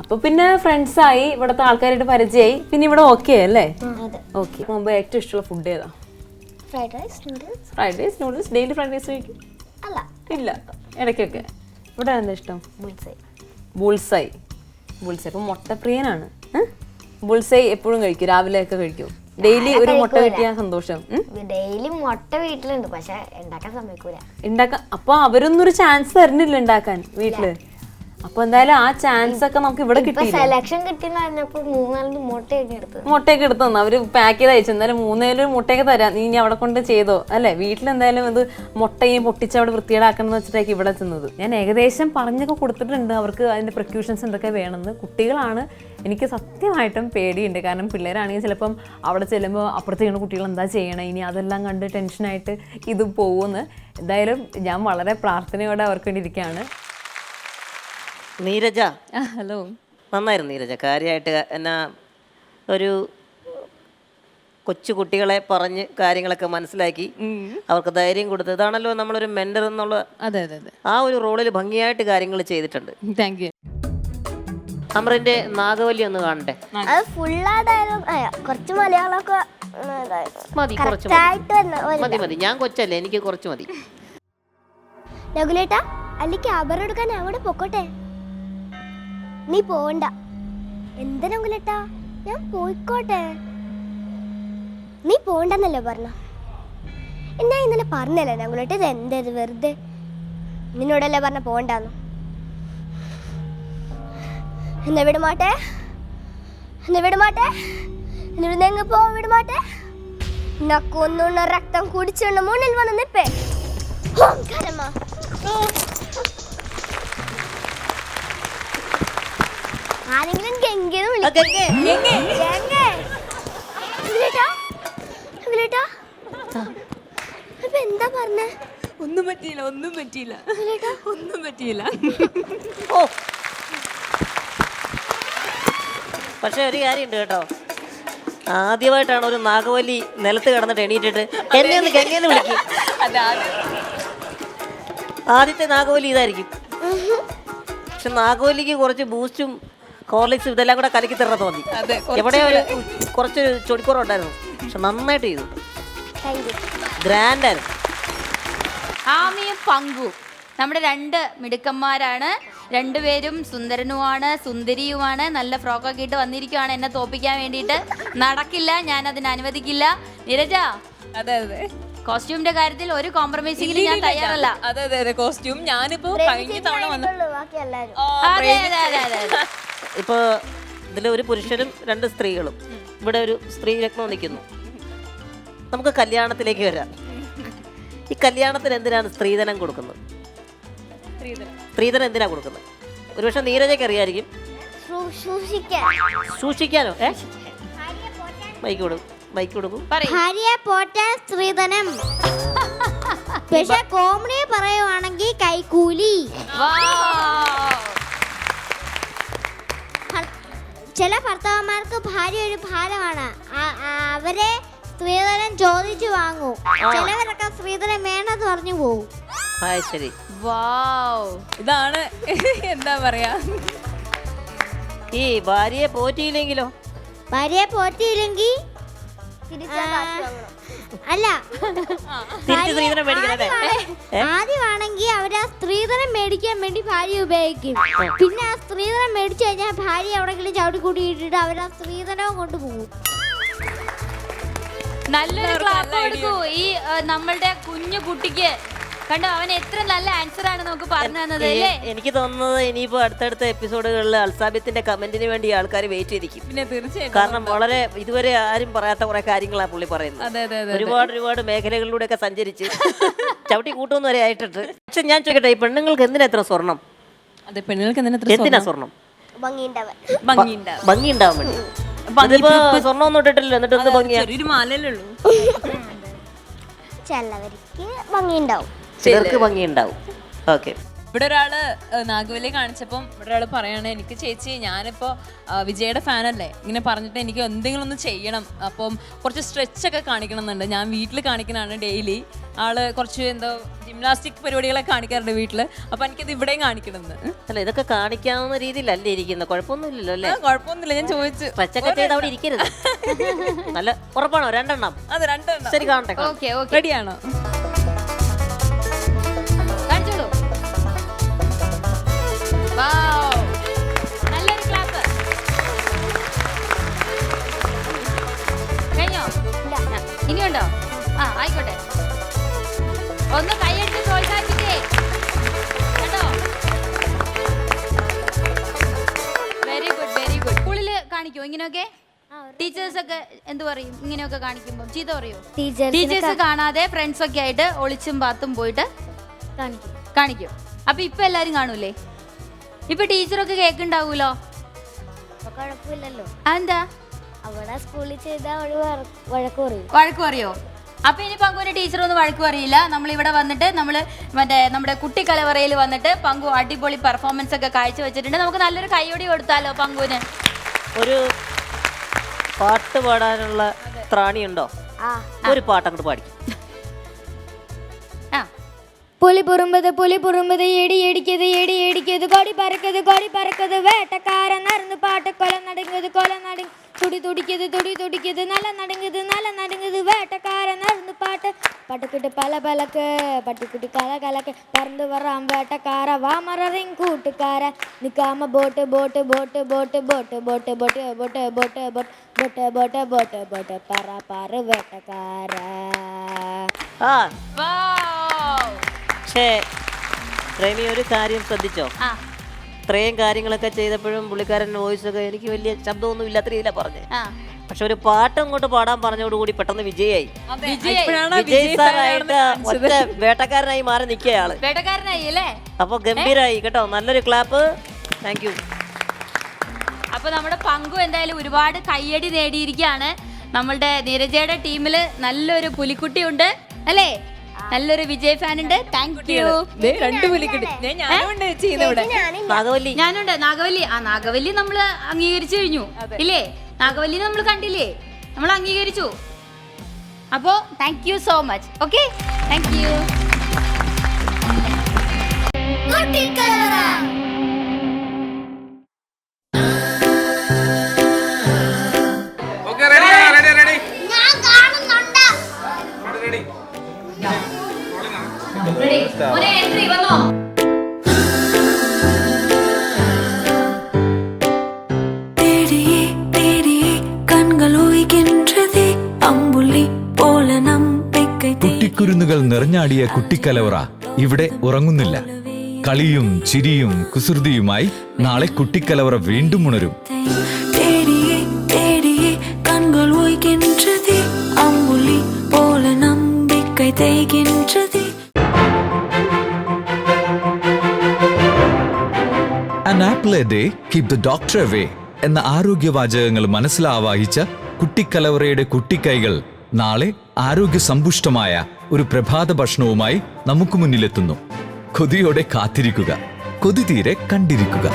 അപ്പൊ പിന്നെ ഫ്രണ്ട്സ് ആയി, ഇവിടത്തെ ആൾക്കാരായിട്ട് പരിചയമായി, പിന്നെ ഇവിടെ ഓക്കെ അല്ലേ? ഓക്കെ. മുമ്പ് ഏറ്റവും ഇഷ്ടമുള്ള ഫുഡ് ഏതാ? Fried rice, noodles. Daily fried rice കഴിക്കും? ഇല്ല, ഇടയ്ക്കൊക്കെ. ഇവിടെ എന്താ ഇഷ്ടം? ബുൾസൈ. അപ്പൊ മുട്ടപ്രിയനാണ്. ബുൾസൈ എപ്പോഴും കഴിക്കും? രാവിലെ ഒക്കെ കഴിക്കും? ഡെയിലി ഒരു മുട്ട കിട്ടിയ സന്തോഷം? ഡെയിലി മുട്ട വീട്ടിലുണ്ട്, പക്ഷെ ഉണ്ടാക്കാൻ സമ്മതിക്കൂല. അപ്പൊ അവരൊന്നും ഒരു ചാൻസ് തരുന്നില്ല ഉണ്ടാക്കാൻ വീട്ടില്? അപ്പൊ എന്തായാലും ആ ചാൻസ് ഒക്കെ നമുക്ക് ഇവിടെ കിട്ടിയില്ല. സെലക്ഷൻ കിട്ടിയെന്ന് പറഞ്ഞപ്പോൾ 3-4 മുട്ടയൊക്കെ എടുത്തു. മുട്ടയൊക്കെ എടുത്തു തന്നു അവര്, പാക്ക് ചെയ്ത് അയച്ചു. എന്തായാലും 3 മുട്ടയൊക്കെ തരാം, നീ ഇനി അവിടെ കൊണ്ട് ചെയ്തോ അല്ലെ. വീട്ടിലെന്തായാലും ഇത് മുട്ടയും പൊട്ടിച്ച് അവിടെ വൃത്തിയേടാക്കണം എന്ന് വെച്ചിട്ടേക്ക് ഇവിടെ ചെന്നത്. ഞാൻ ഏകദേശം പറഞ്ഞൊക്കെ കൊടുത്തിട്ടുണ്ട് അവർക്ക് അതിന്റെ പ്രിക്യൂഷൻസ് എന്തൊക്കെ വേണമെന്ന്. കുട്ടികളാണ് എനിക്ക് സത്യമായിട്ടും പേടിയുണ്ട്. കാരണം പിള്ളേരാണെങ്കിൽ ചിലപ്പം അവിടെ ചെല്ലുമ്പോൾ അപ്പുറത്തേക്ക് കുട്ടികൾ എന്താ ചെയ്യണം, ഇനി അതെല്ലാം കണ്ട് ടെൻഷനായിട്ട് ഇത് പോകുമെന്ന്. എന്തായാലും ഞാൻ വളരെ പ്രാർത്ഥനയോടെ അവർക്ക് വേണ്ടി ഇരിക്കുകയാണ്. നീരജ, ഹലോ. നന്നായിരുന്നു നീരജ. കാര്യമായിട്ട് എന്നാ ഒരു കൊച്ചു കുട്ടികളെ പറഞ്ഞ് കാര്യങ്ങളൊക്കെ മനസ്സിലാക്കി അവർക്ക് ധൈര്യം കൊടുത്ത്, ഇതാണല്ലോ നമ്മളൊരു മെന്റർ എന്നുള്ള അതെ അതെ അതെ ആ ഒരു റോളിൽ ഭംഗിയായിട്ട് കാര്യങ്ങൾ ചെയ്തിട്ടുണ്ട്. Thank you. അമറിന്റെ നാഗവല്ലി ഒന്ന് കാണട്ടെ. അത് ഫുള്ളായിട്ടായാലും കുറച്ച് മലയാളമൊക്കെ മതി, കുറച്ച് മതി മതി. ഞാൻ കൊച്ചല്ലേ, എനിക്ക് കുറച്ച് മതി. രഘുലേട്ടാ, അല്ലെങ്കിൽ ക്യാബർ എടുക്കാൻ അവിടെ പൊക്കോട്ടെ. നീ പോണ്ട. എന്താ രഘുലേട്ടാ, ഞാൻ പോയിക്കോട്ടെ. നീ പോണ്ടെന്നല്ലേ പറഞ്ഞ? എന്നാ ഇന്നലെ പറഞ്ഞല്ലേ രഘുലേട്ട, ഇത് എന്തത് വെറുതെ? നിന്നോടല്ലേ പറഞ്ഞ പോണ്ടെന്ന്? എന്നാ വിടുമാട്ടെ, എന്നാ വിടുമാട്ടെ, എന്നിവിടുന്നെങ്ങ് പോ വിടുമാട്ടെ. നക്കൊന്നുണ്ണ രക്തം കുടിച്ചുകൊണ്ട് മുന്നിൽ വന്ന് നിപ്പേ. ആരെങ്കിലും ഗംഗേന്ന് എന്താ പറഞ്ഞേ? ഒന്നും പറ്റിയില്ല, ഒന്നും പറ്റിയില്ല, ഒന്നും പറ്റിയില്ല. ഓ, പക്ഷെ ഒരു കാര്യമുണ്ട് കേട്ടോ, ആദ്യമായിട്ടാണ് ഒരു നാഗവല്ലി നിലത്ത് കിടന്നിട്ട് എണീറ്റിട്ട് എന്നെ ഒന്ന് ഗംഗേന്ന് വിളിക്കും. ആദ്യത്തെ നാഗവല്ലി ഇതായിരിക്കും. പക്ഷെ നാഗവല്ലിക്ക് കുറച്ച് ബൂസ്റ്റും ഹോർലിക്സും ഇതെല്ലാം കൂടെ കലക്കി തരണ തോന്നി. എവിടെ ഒരു കുറച്ച് ചൊടിക്കുറവുണ്ടായിരുന്നു, പക്ഷെ നന്നായിട്ട് ചെയ്തു. ഗ്രാൻഡായിരുന്നു. ആമിയും പങ്കും നമ്മുടെ 2 മിടുക്കന്മാരാണ്. രണ്ടുപേരും സുന്ദരനുമാണ്, സുന്ദരിയുമാണ്. നല്ല ഫ്രോക്കൊക്കെ ഇട്ട് വന്നിരിക്കുവാണ് എന്നെ തോപ്പിക്കാൻ വേണ്ടിയിട്ട്. നടക്കില്ല, ഞാൻ അതിന് അനുവദിക്കില്ല. നീരജ, അതെ അതെ, കോസ്റ്റ്യൂമിന്റെ കാര്യത്തിൽ ഒരു കോംപ്രമൈസിംഗിന് ഞാൻ തയ്യാറല്ല. അതെ അതെ അതെ, കോസ്റ്റ്യൂം ഞാനിപ്പോ കഴിഞ്ഞ തവണ വന്നു. അതെ അതെ അതെ അതെ. ഇപ്പൊ ഇതിൽ ഒരു പുരുഷനും 2 സ്ത്രീകളും, ഇവിടെ ഒരു സ്ത്രീ രത്നം നിൽക്കുന്നു. നമുക്ക് കല്യാണത്തിലേക്ക് വരാം. ഈ കല്യാണത്തിന് എന്തിനാണ് സ്ത്രീധനം കൊടുക്കുന്നത്? സ്ത്രീധനം എന്തിനാ കൊടുക്കുന്നത്? ഒരുപക്ഷെ നീരജയ്ക്ക് അറിയായിരിക്കും. സൂക്ഷിക്കാനോ? ബൈക്ക് കൊടുക്കും. ഭാര്യയെ പോറ്റാൻ സ്ത്രീധനം. പക്ഷെ കോമഡി പറയുവാണെങ്കിൽ കൈക്കൂലി. ചില ഭർത്താക്കന്മാർക്ക് ഭാര്യ ഒരു ഭാരമാണ്, അവരെ സ്ത്രീധനം ചോദിച്ചു വാങ്ങൂ. ചിലവരൊക്കെ സ്ത്രീധനം വേണമെന്ന് പറഞ്ഞു പോകും. ശരി, ഇതാണ് എന്താ പറയാ, ഈ ഭാര്യയെ പോറ്റിയില്ലെങ്കിലോ? ഭാര്യയെ പോറ്റിയില്ലെങ്കിൽ അല്ല, ആദ്യമാണെങ്കിൽ അവര് ആ സ്ത്രീധനം മേടിക്കാൻ വേണ്ടി ഭാര്യ ഉപയോഗിക്കും. പിന്നെ ആ സ്ത്രീധനം മേടിച്ചു കഴിഞ്ഞാൽ ഭാര്യ എവിടെങ്കിലും ചവിട്ടി കൂട്ടിയിട്ടിട്ട് അവർ ആ സ്ത്രീധനവും കൊണ്ടുപോകും. നല്ലൊരു ക്ലാപ്പ് കൊടുക്കൂ ഈ നമ്മളുടെ കുഞ്ഞു കുട്ടിക്ക്. കണ്ടോ, അവൻ എത്ര നല്ല ആൻസർ ആണ് നമുക്ക് പറഞ്ഞു തന്നത് അല്ലേ? എനിക്ക് തോന്നുന്നത് ഇനിയിപ്പോ അടുത്തടുത്ത എപ്പിസോഡുകളിൽ അൽസാബിത്തിന്റെ കമന്റിന് വേണ്ടി ആൾക്കാർ വെയിറ്റ് ചെയ്തിരിക്കും. പിന്നെ തീർച്ചയായും, കാരണം വളരെ ഇതുവരെ ആരും പറയാത്ത കുറെ കാര്യങ്ങളാണ് പുള്ളി പറയുന്നത്. ഒരുപാട് മേഖലകളിലൂടെയൊക്കെ സഞ്ചരിച്ച് ചവിട്ടി കൂട്ടുന്ന വരെ ആയിട്ടുണ്ട്. പക്ഷെ ഞാൻ ചോദിക്കട്ടെ, ഈ പെണ്ണുങ്ങൾക്ക് എന്തിനാ എത്ര സ്വർണം? അതെ, പെണ്ണുങ്ങൾക്ക് എന്തിനാ സ്വർണം? ഭംഗി ഉണ്ടാവാൻ വേണ്ടി. സ്വർണ്ണം ഒന്നും ഇട്ടിട്ടില്ല, എന്നിട്ട് എന്ത് ഭംഗിയാ? ചിലവർക്ക് ഭംഗിയുണ്ടാവും, ചിലർക്ക് ഭംഗിയുണ്ടാവും. ഓക്കെ, ഇവിടെ ഒരാള് നാഗവല്ലി കാണിച്ചപ്പം ഇവിടെ ഒരാൾ പറയാണ്, എനിക്ക് ചേച്ചി ഞാനിപ്പോൾ വിജയുടെ ഫാനല്ലേ, ഇങ്ങനെ പറഞ്ഞിട്ട് എനിക്ക് എന്തെങ്കിലും ഒന്ന് ചെയ്യണം, അപ്പം കുറച്ച് സ്ട്രെച്ചൊക്കെ കാണിക്കണം എന്നുണ്ട്. ഞാൻ വീട്ടിൽ കാണിക്കുന്നതാണ് ഡെയിലി. ആള് കുറച്ച് എന്തോ ജിംനാസ്റ്റിക് പരിപാടികളൊക്കെ കാണിക്കാറുണ്ട് വീട്ടിൽ. അപ്പം എനിക്കത് ഇവിടെയും കാണിക്കണമെന്ന്. അല്ല, ഇതൊക്കെ കാണിക്കാവുന്ന രീതിയിലല്ലേ ഇരിക്കുന്നത്? കുഴപ്പമൊന്നുമില്ലല്ലോ അല്ലേ? കുഴപ്പമൊന്നുമില്ല, ഞാൻ ചോദിച്ചു. സ്ട്രെച്ചൊക്കെ ചെയ്ത് അവിടെ ഇരിക്കരുത്. നല്ല ഉറപ്പാണോ? 2 എണ്ണം? അതെ, 2 എണ്ണം. ശരി, കാണട്ടെ. റെഡിയാണോ? നല്ലൊരു ക്ലാപ്പ്. കഴിഞ്ഞോ? ഇനിയുണ്ടോ? ആയിക്കോട്ടെ. ഒന്ന് കൈയടിച്ച് പ്രോത്സാഹിപ്പിച്ചേ. കേട്ടോ? കാണിക്കോ ഇങ്ങനെയൊക്കെ? ടീച്ചേഴ്സ് ഒക്കെ എന്ത് പറയും ഇങ്ങനെയൊക്കെ കാണിക്കുമ്പോൾ? ചീത്ത പറയോ? ടീച്ചേഴ്സിനെ ടീച്ചേഴ്സ് കാണാതെ ഫ്രണ്ട്സ് ഒക്കെ ആയിട്ട് ഒളിച്ചും പാത്തും പോയിട്ട് കാണിക്കും. അപ്പൊ ഇപ്പൊ എല്ലാരും കാണൂലേ? ഇപ്പൊ ടീച്ചറൊക്കെ കേക്കുണ്ടാവൂലോ? കുഴപ്പമില്ലല്ലോ. അതെന്താ? അവിടെ സ്കൂളിൽ ചെയ്താൽ വഴക്ക് പറയും. വഴക്ക് പറയോ? അപ്പൊ ഇനി പങ്കുവിന്റെ ടീച്ചർ ഒന്നും വഴക്ക് പറയില്ല. നമ്മൾ ഇവിടെ വന്നിട്ട് നമ്മുടെ കുട്ടിക്കലവറയിൽ വന്നിട്ട് പങ്കു അടിപൊളി പെർഫോമൻസ് ഒക്കെ കാഴ്ച വെച്ചിട്ടുണ്ട്. നമുക്ക് നല്ലൊരു കൈയോടി കൊടുത്താലോ പങ്കുവിന്? ഒരു പാട്ട് പാടാനുള്ള ത്രാണിയുണ്ടോ? ഒരു പാട്ട് അങ്ങോട്ട് പാടിക്കും. പുലി പുറുമ്പത് ഏടി ഏടിക്കത് കൊടി പറക്കത് വേട്ടക്കാരൻ നടന്നു പാട്ട് കൊല നടുങ്ങത് തുടി തുടിക്കത് നല്ല നടുങ്ങത് വേട്ടക്കാരൻ നടന്നു പാട്ട് പട്ടുക്കിട്ട് പലക്ക് പട്ടിക്കുട്ടി കലക്ക് പറന്ന് വരാം വേട്ടക്കാര വാമറിങ് കൂട്ടുകാര നിക്കാമ ബോട്ട് പറ വേട്ടക്കാര. പക്ഷേ പ്രേമി ഒരു കാര്യം ശ്രദ്ധിച്ചോ? ഇത്രയും കാര്യങ്ങളൊക്കെ ചെയ്തപ്പോഴും പുള്ളിക്കാരൻ വോയിസ് ഒക്കെ എനിക്ക് വലിയ ശബ്ദമൊന്നും ഇല്ലാത്ത രീതിയിലാണ് പറഞ്ഞത്. പക്ഷെ ഒരു പാട്ട് അങ്ങോട്ട് പാടാൻ പറഞ്ഞോടുകൂടി പെട്ടെന്ന് വിജയായി. വിജയ് സാറായിട്ട് ഒറ്റ വേട്ടക്കാരനായി മാറി നിൽക്കുകയാള്. അപ്പൊ ഗംഭീരായി കേട്ടോ. നല്ലൊരു ക്ലാപ്പ്. Thank you. അപ്പൊ നമ്മുടെ പങ്കു എന്തായാലും ഒരുപാട് കയ്യടി നേടിയിരിക്കുകയാണ്. നമ്മളുടെ നീരജയുടെ ടീമില് നല്ലൊരു പുലിക്കുട്ടിയുണ്ട് അല്ലേ? നല്ലൊരു വിജയ് ഫാൻ ഉണ്ട്. Thank you. ഞാനുണ്ട്. നാഗവല്ലി നമ്മള് അംഗീകരിച്ചു കഴിഞ്ഞു ഇല്ലേ? നാഗവല്ലി നമ്മൾ കണ്ടില്ലേ? നമ്മൾ അംഗീകരിച്ചു. അപ്പോ thank you so much. Okay, thank you. കുട്ടിക്കുരുന്നുകൾ നിറഞ്ഞാടിയ കുട്ടിക്കലവറ ഇവിടെ ഉറങ്ങുന്നില്ല. കളിയും ചിരിയും കുസൃതിയുമായി നാളെ കുട്ടിക്കലവറ വീണ്ടും ഉണരും. An apple a day, keep the doctor away എന്ന ആരോഗ്യവാചകങ്ങൾ മനസ്സിലാവാഹിച്ച കുട്ടിക്കലവറയുടെ കുട്ടിക്കൈകൾ നാളെ ആരോഗ്യസമ്പുഷ്ടമായ ഒരു പ്രഭാത ഭക്ഷണവുമായി നമുക്ക് മുന്നിലെത്തുന്നു. കൊതിയോടെ കാത്തിരിക്കുക, കൊതി തീരെ കണ്ടിരിക്കുക.